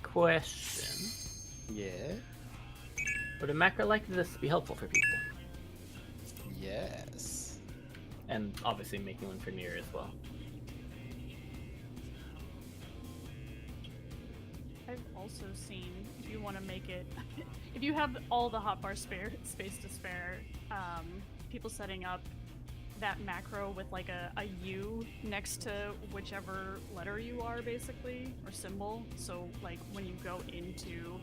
Question. Yeah. Would a macro like this be helpful for people? Yes. And obviously making one for Nier as well. I've also seen, if you want to make it, if you have all the hotbar space to spare, people setting up that macro with like a U next to whichever letter you are, basically, or symbol. So like when you go into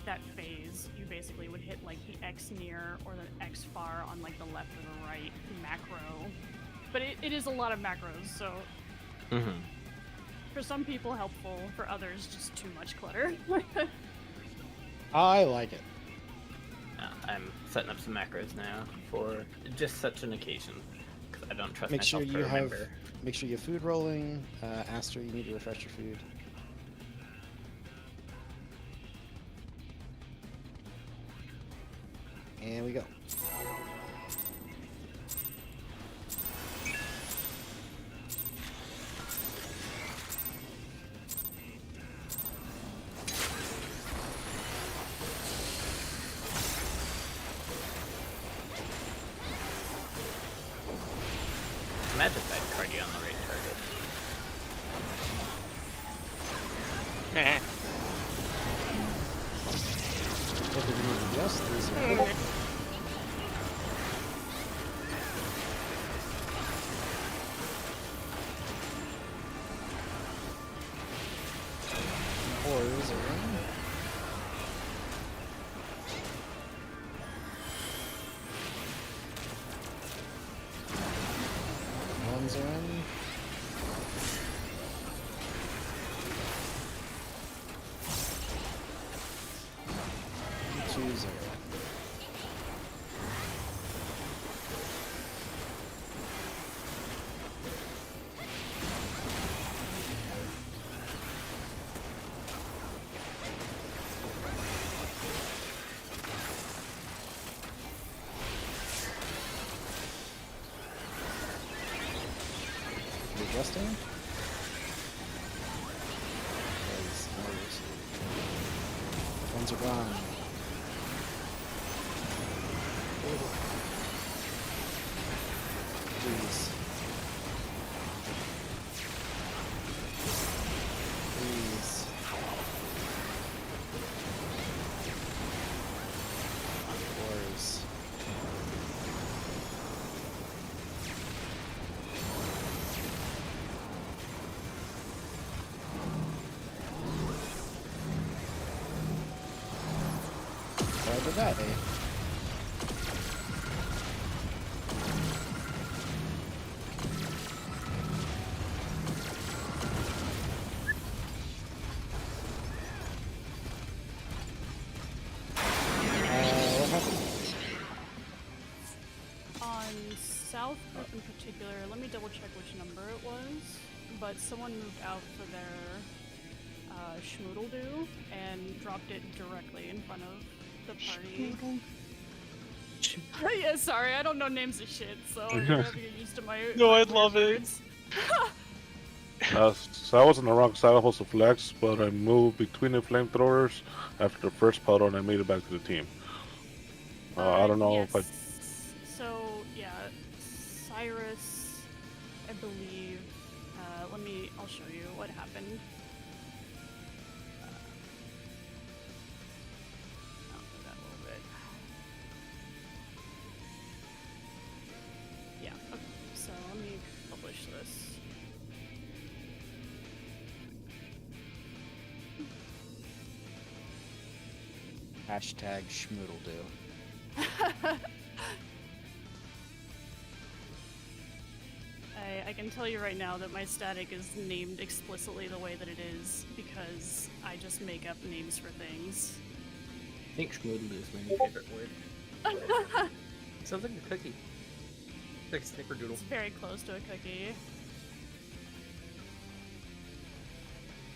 that phase, you basically would hit like the X near or the X far on like the left or the right macro. But it is a lot of macros, so for some people helpful, for others just too much clutter. I like it. I'm setting up some macros now for just such an occasion, because I don't trust Make sure myself to you have remember. make sure you have food rolling. Aster, you need to refresh your food. And we go. Magicite cardio on the right target. Meh. If we need to adjust, there's a Horrors are in. Ones are in. Twos are in. Adjusting. Ones are gone. Please. Please. Fours. Roger that, eh? What happened? On South Group in particular, let me double check which number it was, but someone moved out for their Schmoodle-Doo and dropped it directly in front of the party. Yeah, sorry, I don't know names of shit, so you're gonna have to get used to my No, my I'd love weird it. words. So I was on the wrong side of Host of Flex, but I moved between the flamethrowers after the first puddle, and I made it back to the team. I don't know if I. So yeah, Cyrus, I believe. I'll show you what happened. I'll do that a little bit. Yeah. Okay. So let me publish this. Hashtag schmoodledoo. I can tell you right now that my static is named explicitly the way that it is because I just make up names for things. I think schmoodle is my new favorite word. Sounds like a cookie. Like a snickerdoodle. It's very close to a cookie.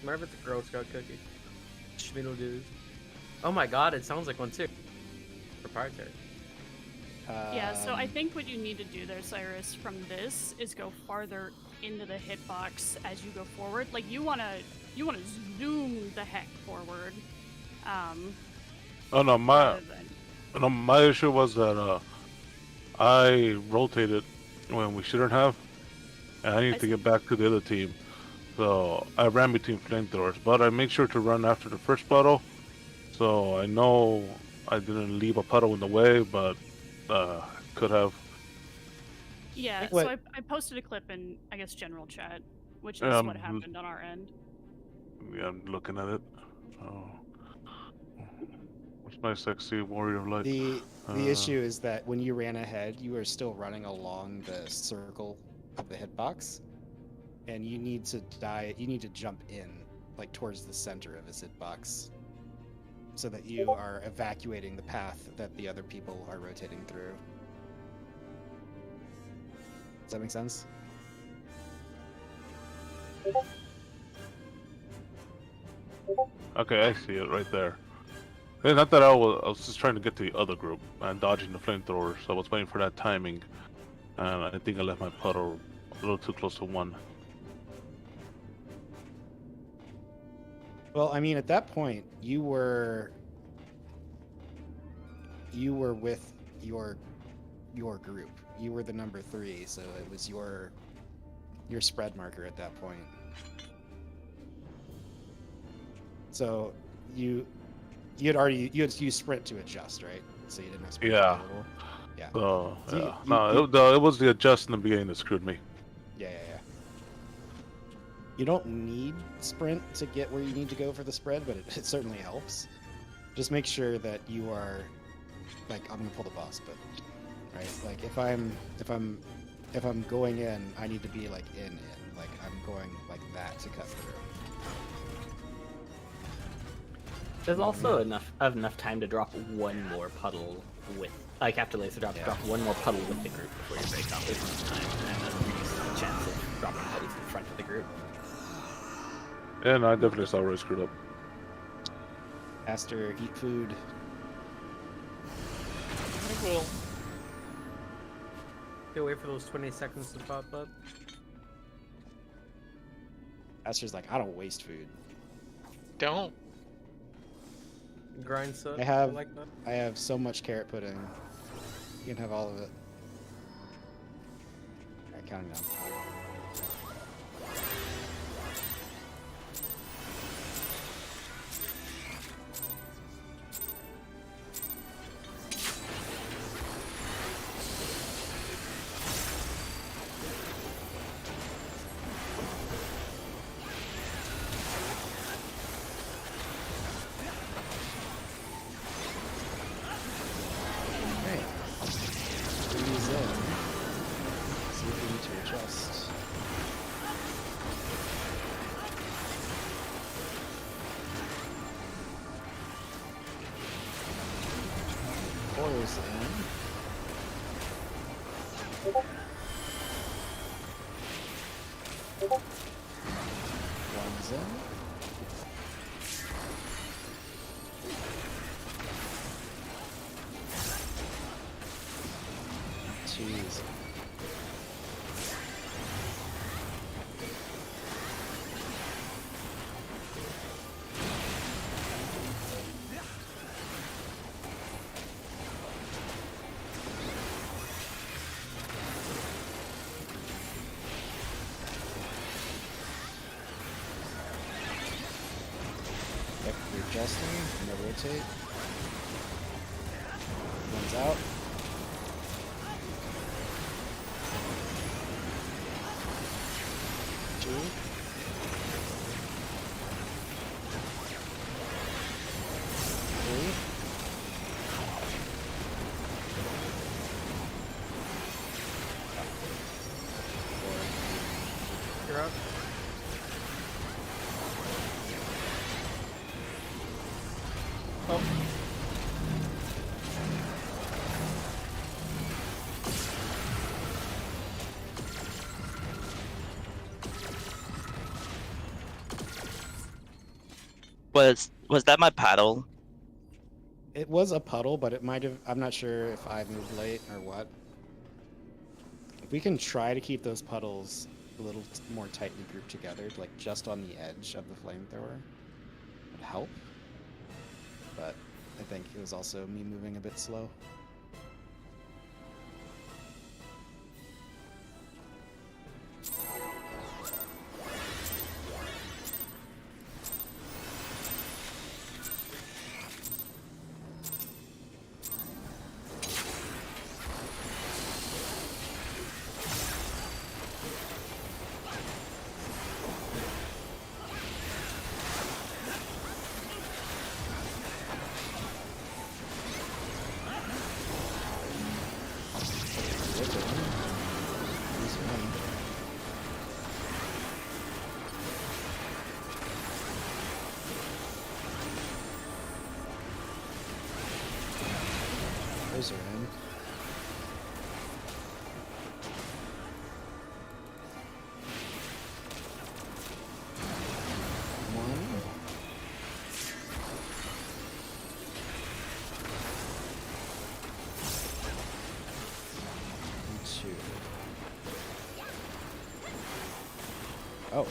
Remember if it's a Girl Scout cookie? Schmiddle-doos. Oh my god, it sounds like one too. Proprietary. Yeah, so I think what you need to do there, Cyrus, from this is go farther into the hitbox as you go forward. Like you wanna zoom the heck forward. Oh no, my issue was that I rotated when we shouldn't have, and I needed to get back to the other team. So I ran between flamethrowers, but I made sure to run after the first puddle. So I know I didn't leave a puddle in the way, but could have. Yeah, What- so I posted a clip in, I guess, general chat, which is what happened on our end. Yeah, I'm looking at it. Oh. What's my sexy warrior like? The issue is that when you ran ahead, you were still running along the circle of the hitbox, and you need to jump in, like towards the center of his hitbox, so that you are evacuating the path that the other people are rotating through. Does that make sense? Okay, I see it right there. It's not that I was just trying to get to the other group and dodging the flamethrowers, so I was waiting for that timing. And I think I left my puddle a little too close to one. Well, I mean, at that point, you were with your group. You were the number 3, so it was your spread marker at that point. So you had used sprint to adjust, right? So you didn't have sprint. Yeah. available. Yeah. So, So you- yeah. you- No, it was the adjust in the beginning that screwed me. Yeah. You don't need sprint to get where you need to go for the spread, but it certainly helps. Just make sure that you are, like, I'm gonna pull the boss, but right, like if I'm going in, I need to be like in, like I'm going like that to cut through. There's also enough time to drop one more puddle with, like after laser drop, drop one more puddle with the group before you break off. There's enough time, and that's reduces the chance of dropping puddles in front of the group. And I definitely saw where I screwed up. Aster, eat food. I will. Okay, wait for those 20 seconds to pop up. Aster's like, I don't waste food. Don't. Grind stuff. I have- like that. I have so much carrot pudding. You can have all of it. Alright, counting down. Alright. Breathe in. See if we need to adjust. Portals in. One's in. Jeez. adjusting. I'm gonna rotate. One's out. Two. Three. Four. You're up. Oh. Was that my paddle? It was a puddle, but it might have. I'm not sure if I moved late or what. If we can try to keep those puddles a little more tightly grouped together, like just on the edge of the flamethrower, would help. But I think it was also me moving a bit slow. Those are in. One. And two. Oh.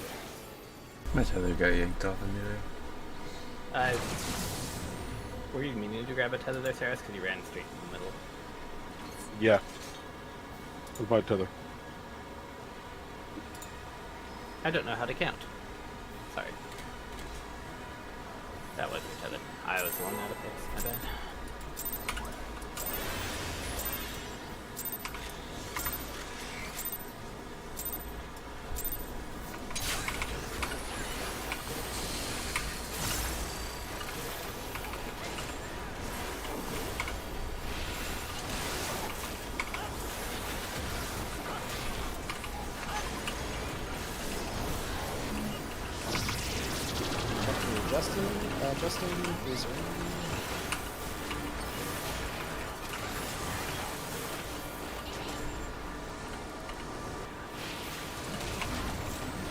My tether got yanked off of me there. Were you meaning to grab a tether there, Saris? Because you ran straight in the middle. Yeah. With my tether. I don't know how to count. Sorry. That was your tether. I was long out of place. My bad. Justin is in.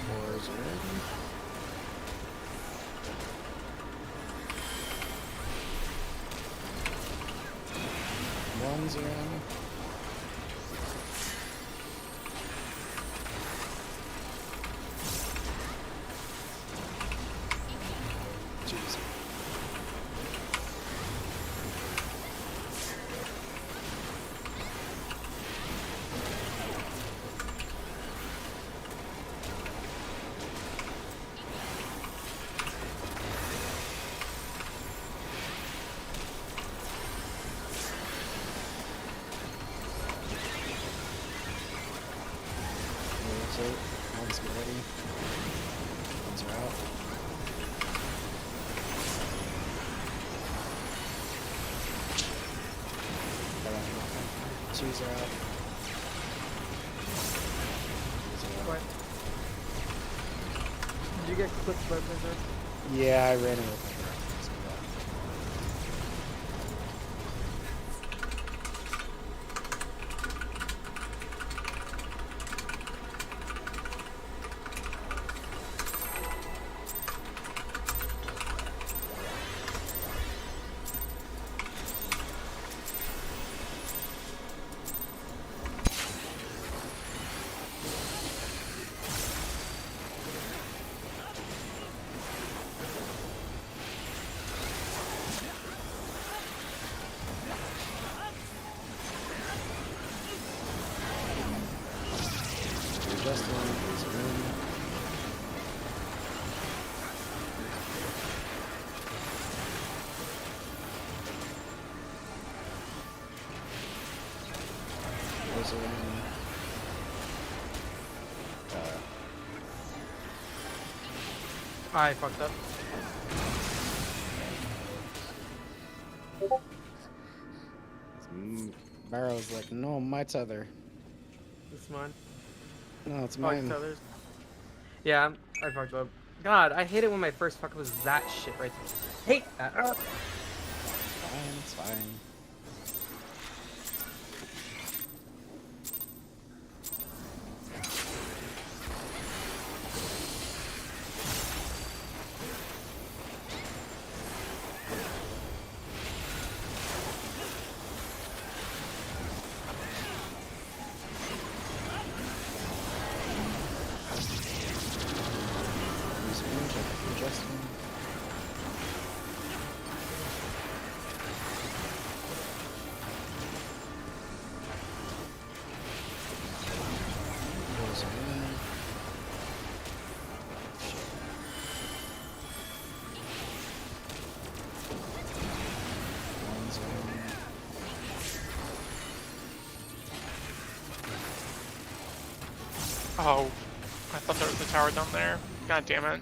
Fours are in. Ones are in. Twos. Ones get ready. Ones are out. Twos are out. Twos are out. What? Did you get clipped by Blizzard? Yeah, I ran into the Justin is in. Goes in. I fucked up. Barrow's like, no, my tether. This is mine. No, it's Oh, mine. it's others. Yeah, I fucked up. God, I hate it when my first fuck was that shit right there. Hate that. Fine, it's fine. Oh, I thought there was a tower down there. God damn it.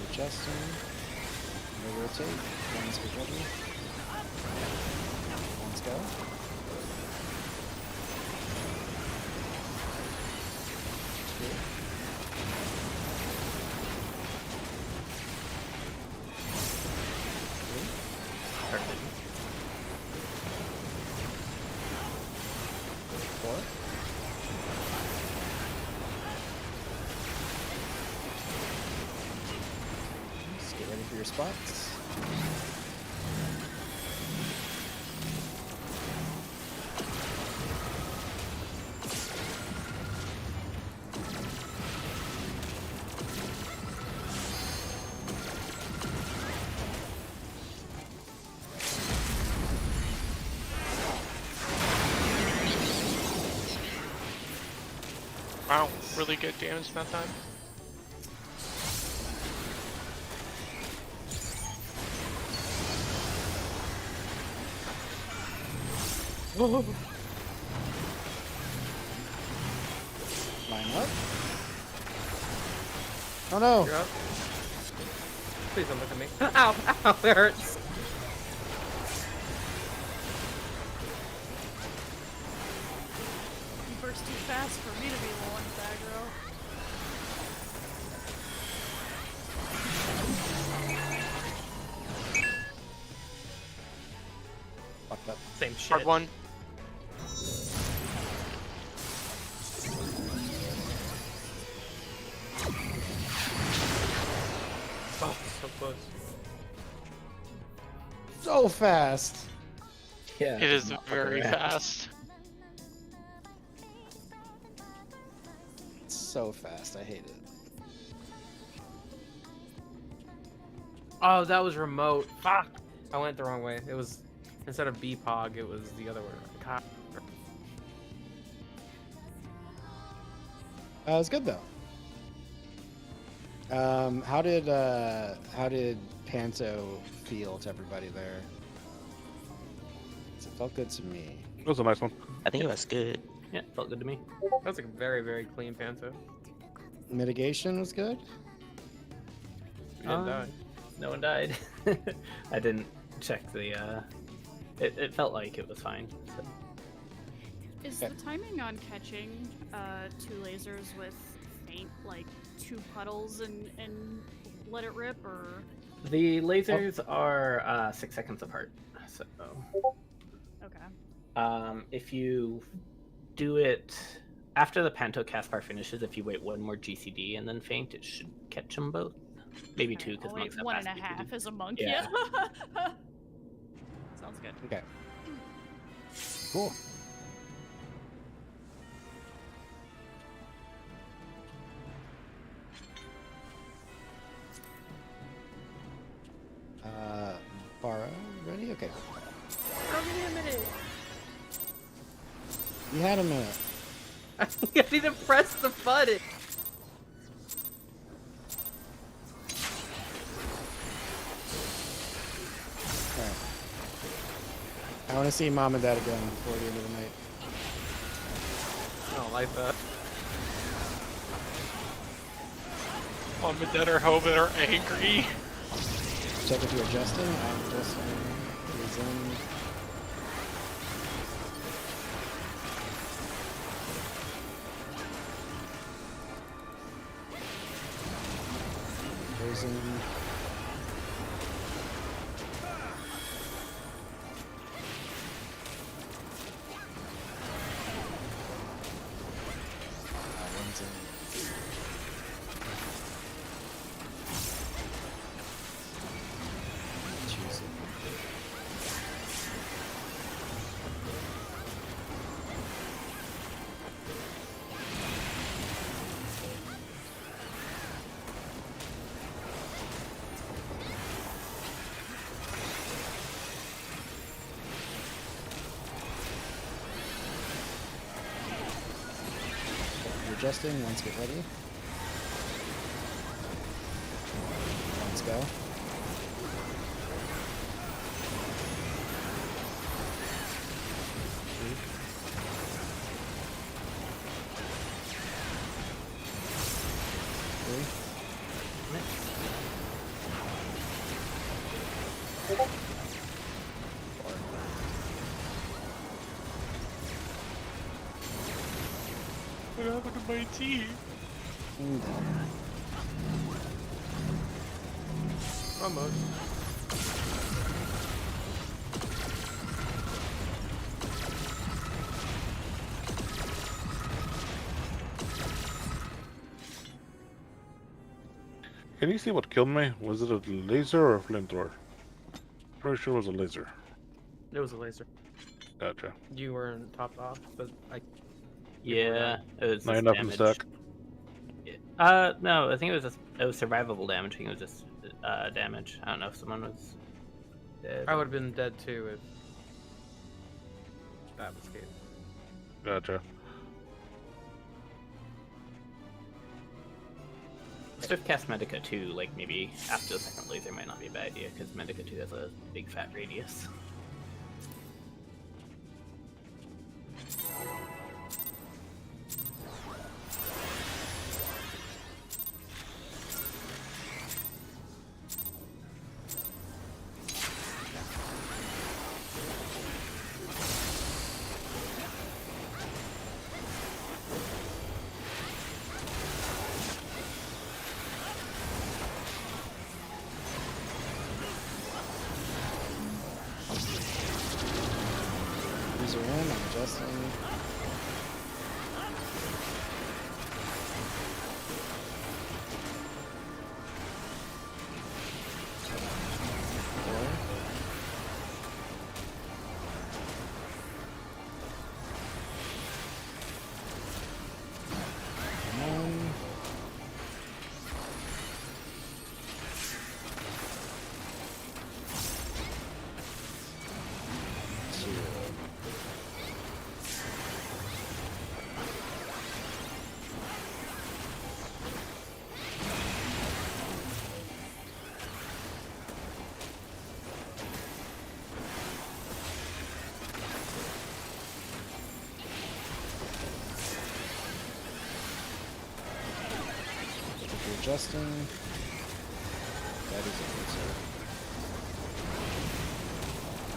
Adjusting. No rotate. One's spaghetti. One's go. For your spots. Wow, really good damage that time. Line up. Oh no! You're up. Please don't look at me. Ow! Ow! It hurts. You burst too fast for me to be the one aggro. Fucked up. Same shit. Hard one. Oh, so close. So fast. Yeah. It is not very fucking fast. So fast. I hate it. Oh, that was remote. Fuck. I went the wrong way. It was instead of BPOG, it was the other way. God. It was good though. How did Panto feel to everybody there? It felt good to me. It was a nice one. I think it was good. Yeah, felt good to me. That was a very, very clean Panto. Mitigation was good. We didn't die. No one died. I didn't check the. It felt like it was fine. So. Is Okay. the timing on catching 2 lasers with faint, like 2 puddles and let it rip, or? The lasers are 6 seconds apart. So Okay. if you do it after the Panto Caspar finishes, if you wait 1 more GCD and then faint, it should catch them both. Maybe 2 because I'll monks wait have 1 fast and a half GCD. as a monk. Yeah. Yeah. Sounds good. Okay. Cool. Bara, ready? Okay. Oh, give me a minute. You had a minute. I need to press the button. Alright. I want to see Mom and Dad again before the end of the night. I don't like that. Mom and Dad are home and are angry. Check if you're adjusting. I'm adjusting. He's in. Goes in. One's in. Choose it. You're adjusting. Once get ready. Let's go. What happened to my team? Almost. Can you see what killed me? Was it a laser or a flamethrower? Pretty sure it was a laser. It was a laser. Gotcha. You weren't topped off, but I. Yeah, it was Not just enough in the damage. stack. No, I think it was survivable damage. I think it was just damage. I don't know if someone was dead. I would have been dead too if that was the case. Gotcha. Swift cast Medica 2, like maybe after the second laser might not be a bad idea because Medica 2 has a big fat radius. User in. I'm adjusting. 2. Adjusting. That is a good save.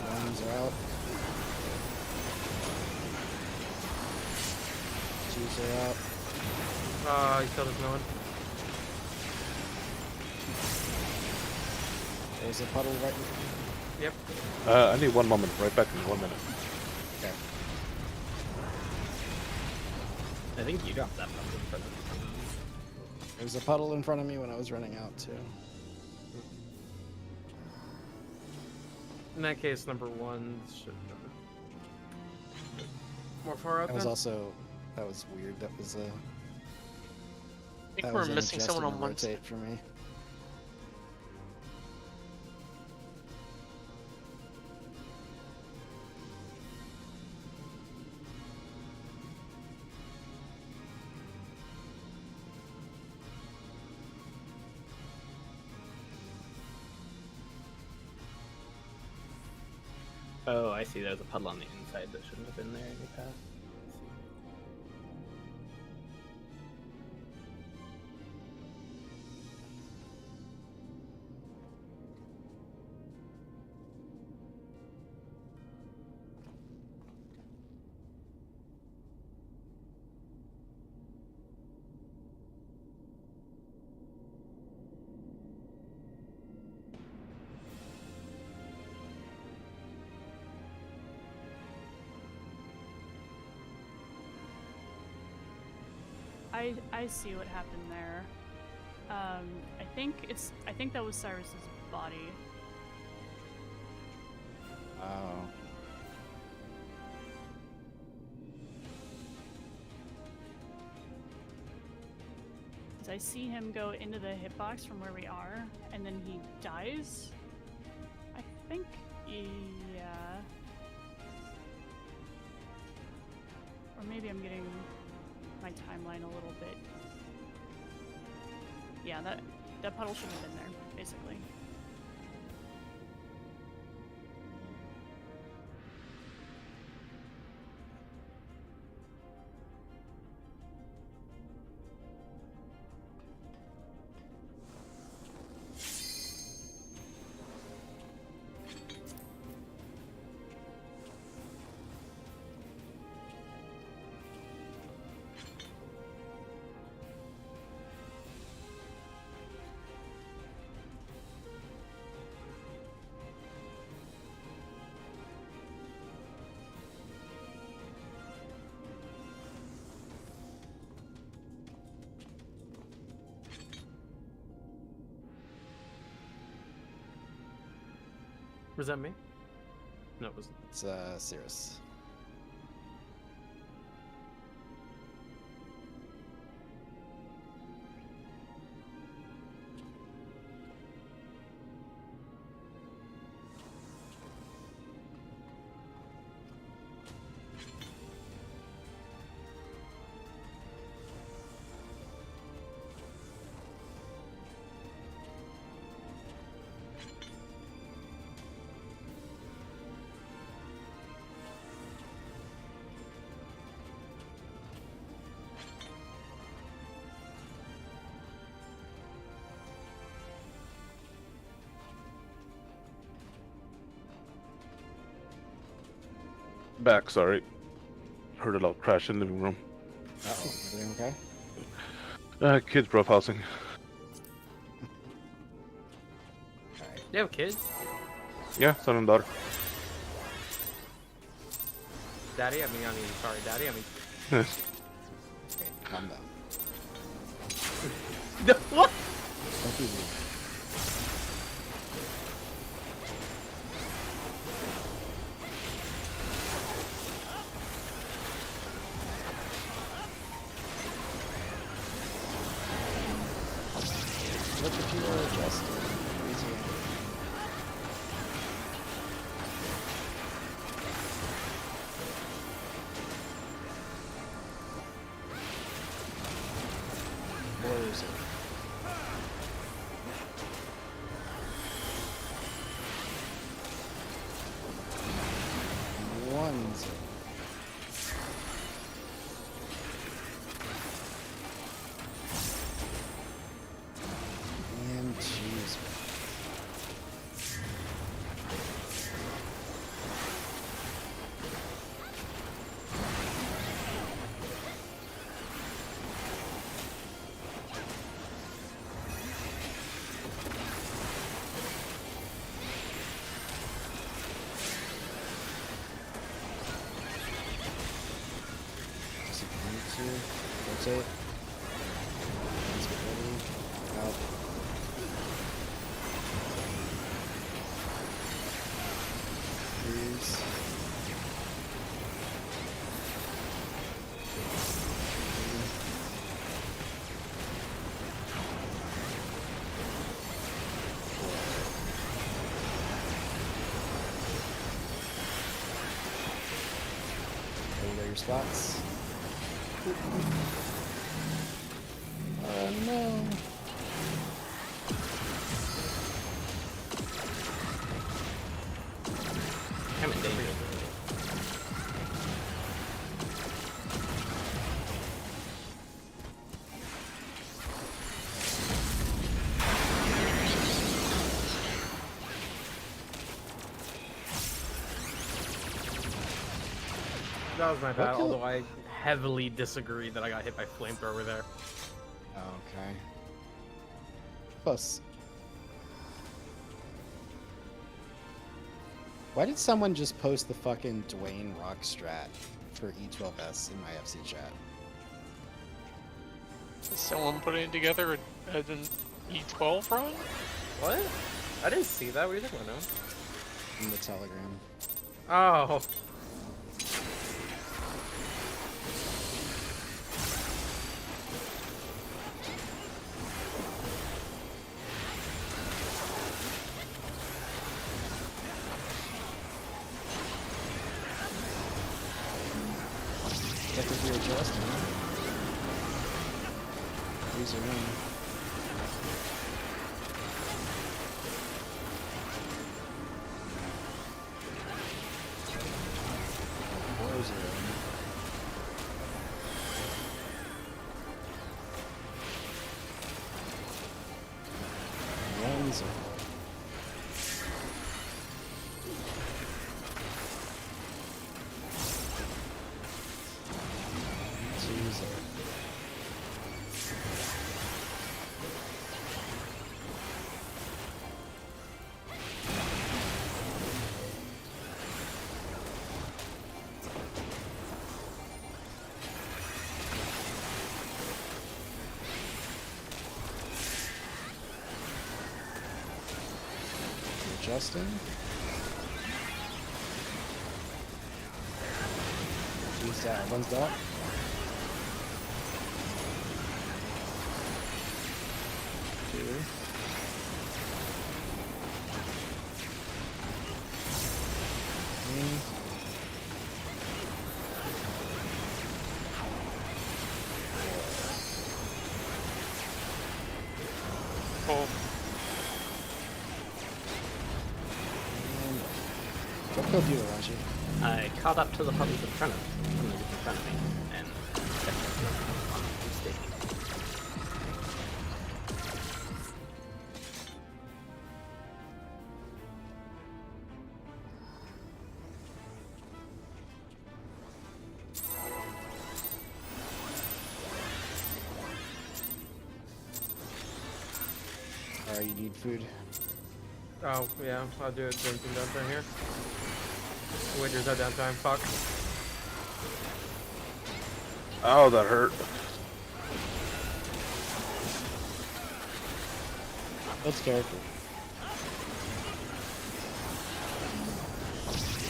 Ones are out. 2s are out. He still doesn't know it. There's a puddle right. Yep. I need 1 moment. Right back in 1 minute. Okay. I think you dropped that puddle in front of me. There was a puddle in front of me when I was running out too. In that case, number 1 should more far out. That was then? also that was weird. That was a. I think That we're was an missing someone adjusting on one side. rotate for me. Oh, I see. There's a puddle on the inside that shouldn't have been there in your path. I see what happened there. I think that was Cyrus's body. Oh. 'Cause I see him go into the hitbox from where we are, and then he dies. I think, yeah. Or maybe I'm getting my timeline a little bit. Yeah, that puddle shouldn't have been there, basically. Was that me? No, it wasn't. It's Cirrus. Back, sorry. Heard a loud crash in the living room. Uh-oh. Everything okay? Kids roughhousing. Alright. You have a kid? Yeah, son and daughter. Daddy? Sorry, Daddy. Okay, calm down. What? Don't be rude. Look at you are adjusted. Easy. That's it. And jeez. Rotate. Let's get ready. Out. Freeze. There you go, your spots. Oh no. I'm in danger. That was my bad, Okay. although I heavily disagree that I got hit by flamethrower there. Okay. Close. Why did someone just post the fucking Dwayne Rock strat for E12S in my FC chat? Is someone putting it together as an E12 run? What? I didn't see that. What are you talking about now? In the Telegram. Oh. Is that because you're adjusting? Use your own. Renzo. Adjusting. He's down. One's down. Two. Three. Oh, What killed you, Arashi? I caught up to the puppies in front of me, and mistake. Alright, you need food. Oh, yeah. I'll do it during some downtime here. Wait, there's no downtime. Fuck. Oh, that hurt. Let's careful.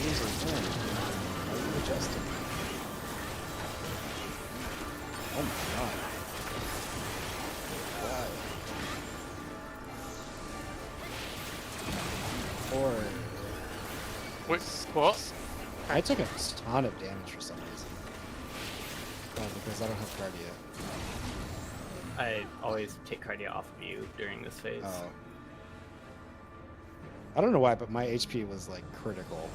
Use a turn. How are you adjusting? Oh my god. Wow. Or wait, what? I took a ton of damage for some reason. Oh, because I don't have cardio. I always take cardio off of you during this phase. Oh. I don't know why, but my HP was like critical.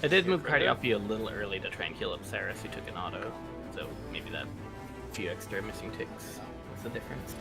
I did Go move for Cardi it. up you a little early to try and heal up Saris, who took an auto. So maybe that few extra missing ticks is the difference.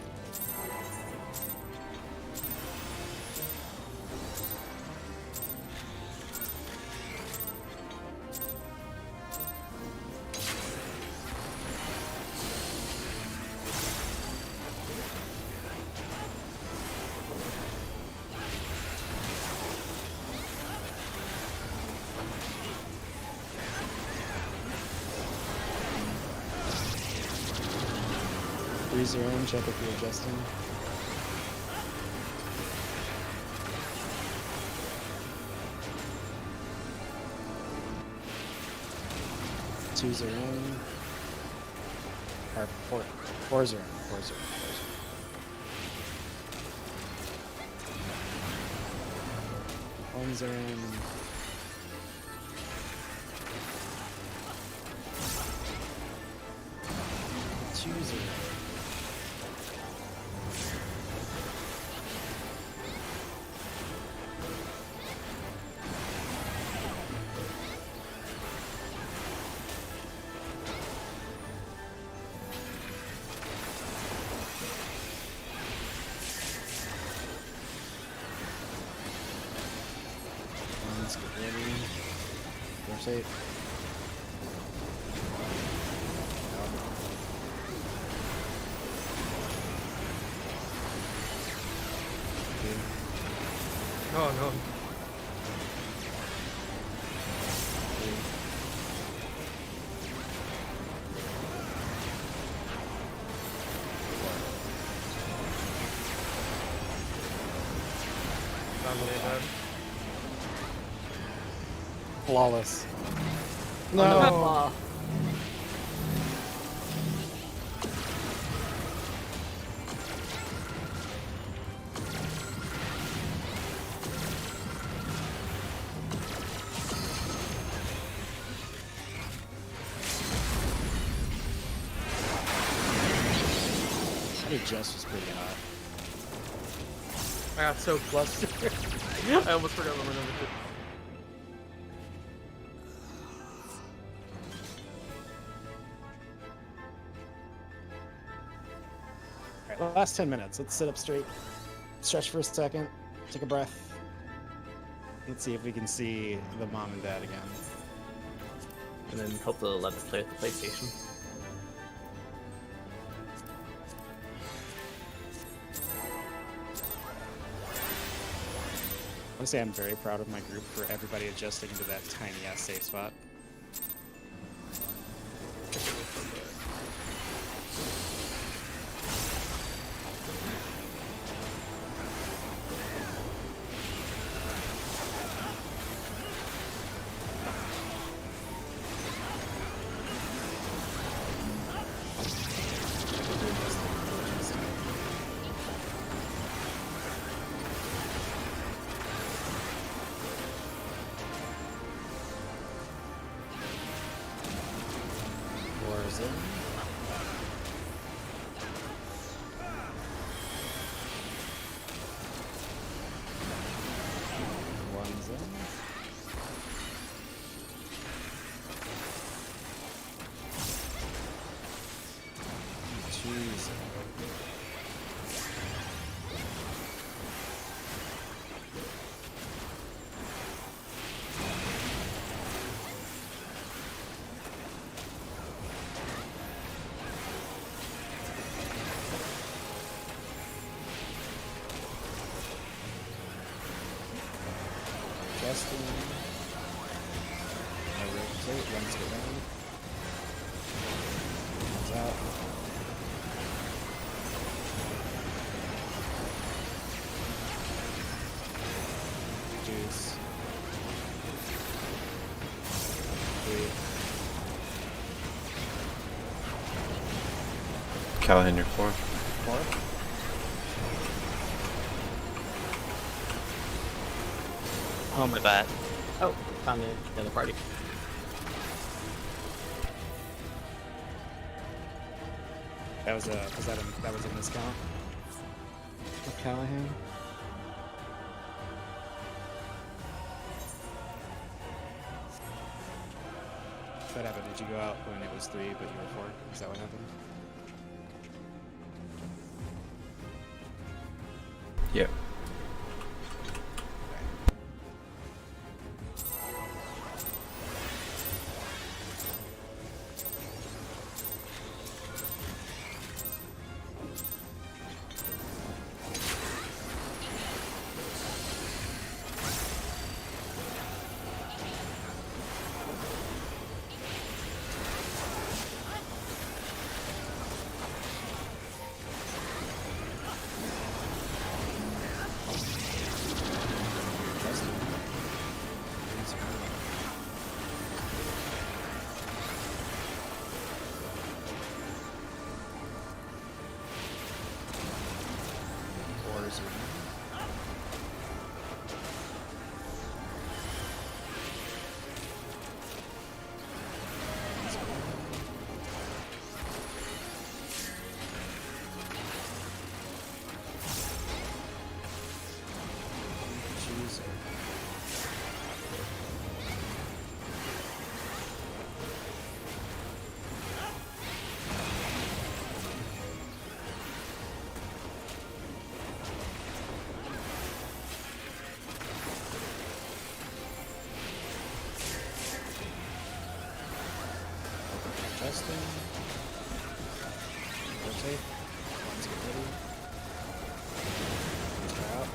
Freeze your own, check if you're adjusting. Twos are in. Or fours are in. Fours are in. Ones are in. Twos are in. Ones get ready. Rotate. Oh no. Sounds really bad. Flawless. Oh, No. Just was pretty hot. I got so flustered. I almost forgot what my number two. Alright, last 10 minutes. Let's sit up straight. Stretch for a second. Take a breath. Let's see if we can see the mom and dad again. And then hope they'll let us play with the PlayStation. Honestly, I'm very proud of my group for everybody adjusting to that tiny ass safe spot. Fours in. Ones in. Twos in. Adjusting. I rotate, ones go down. Ones out. Juice. Three. Callahan, you're 4. Four. Oh my bad. Oh, found the other party. That was a that was a miscount of Callahan. What happened? Did you go out when it was 3 but you were 4? Is that what happened? Yep. Justin. Rotate. Let's get ready. Try out.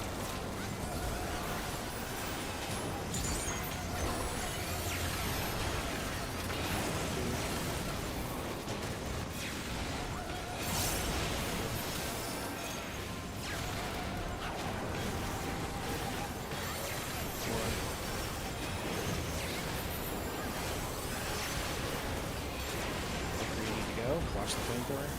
Watch the flamethrower.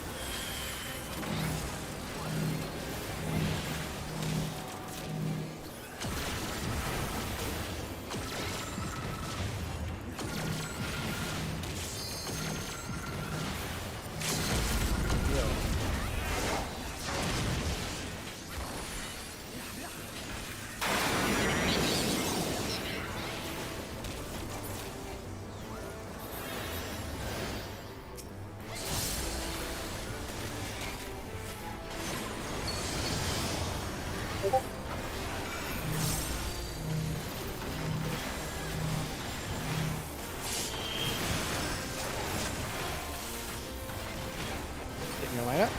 Getting your lineup.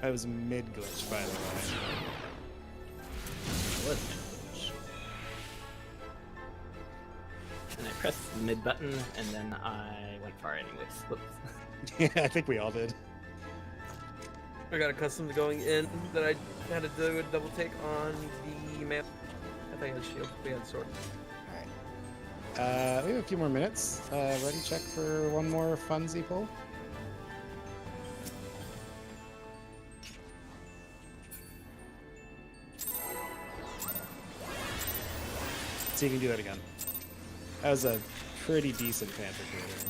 I was mid glitch, by the way. What? And I pressed the mid button, and then I went far anyways. Whoops. Yeah, I think we all did. I got accustomed to going in that I had to do a double take on the man. I think I had shield. We had sword. Alright. We have a few more minutes. Ready? Check for one more funsy pull. See if you can do that again. That was a pretty decent Panther creator.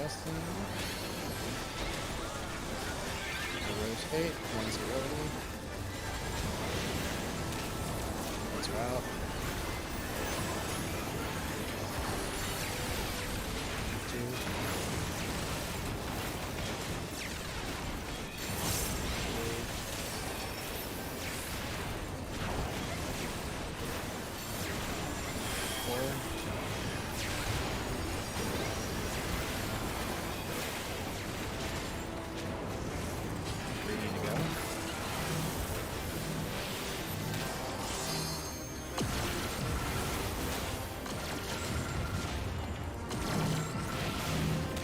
Justin. Rotate. One's reloading. One's out.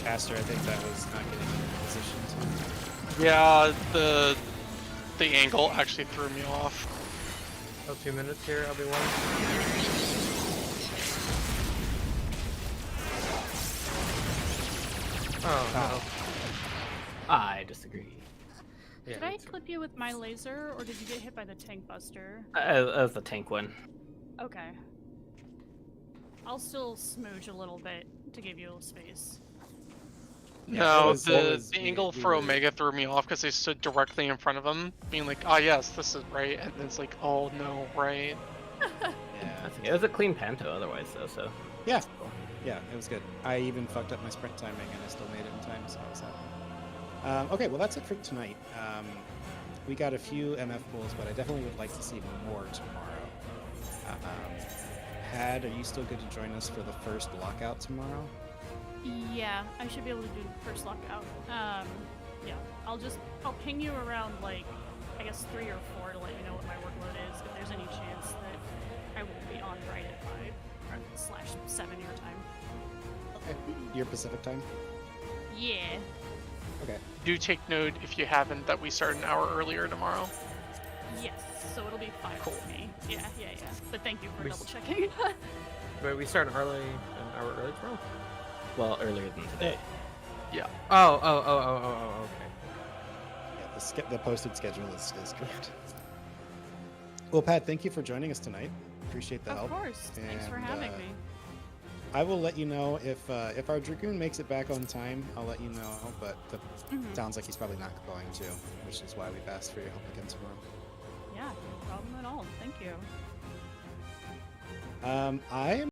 Caster, I think that was not getting in position to. Yeah, the angle actually threw me off. Oh, 2 minutes here, Obi-Wan. Oh, I disagree. no. Did I clip you with my laser, or did you get hit by the tank buster? As the tank one. Okay. I'll still smooch a little bit to give you a space. Yeah, No, that the was- angle we for were- Omega threw me off because they stood directly in front of him, being like, "Ah, yes, this is right," and it's like, "Oh no, right." Yeah. That's okay. It was a clean panto otherwise, though. So Yeah. Yeah, it was good. I even fucked up my sprint timing and I still made it in time, so I was happy. Okay, well that's it for tonight. We got a few MF pools, but I definitely would like to see more tomorrow. Had, are you still good to join us for the first lockout tomorrow? Yeah, I should be able to do the first lockout. Yeah, I'll ping you around like, I guess 3 or 4 to let you know what my workload is. If there's any chance that I won't be on right at 5/7 your time. Okay. Your Pacific time? Yeah. Okay. Do take note, if you haven't, that we start an hour earlier tomorrow. Yes. So it'll be 5 Cool. for me. Yeah. But thank you for We double checking. Wait, we start an hour early tomorrow? well, earlier than today. Oh, okay. Yeah, the posted schedule is correct. Well, Pat, thank you for joining us tonight. Appreciate the Of help. course. Thanks for And, having me. I will let you know if our Dragoon makes it back on time. I'll let you know, but Mhm. sounds like he's probably not going to, which is why we've asked for your help again tomorrow. Yeah, no problem at all. Thank you. I am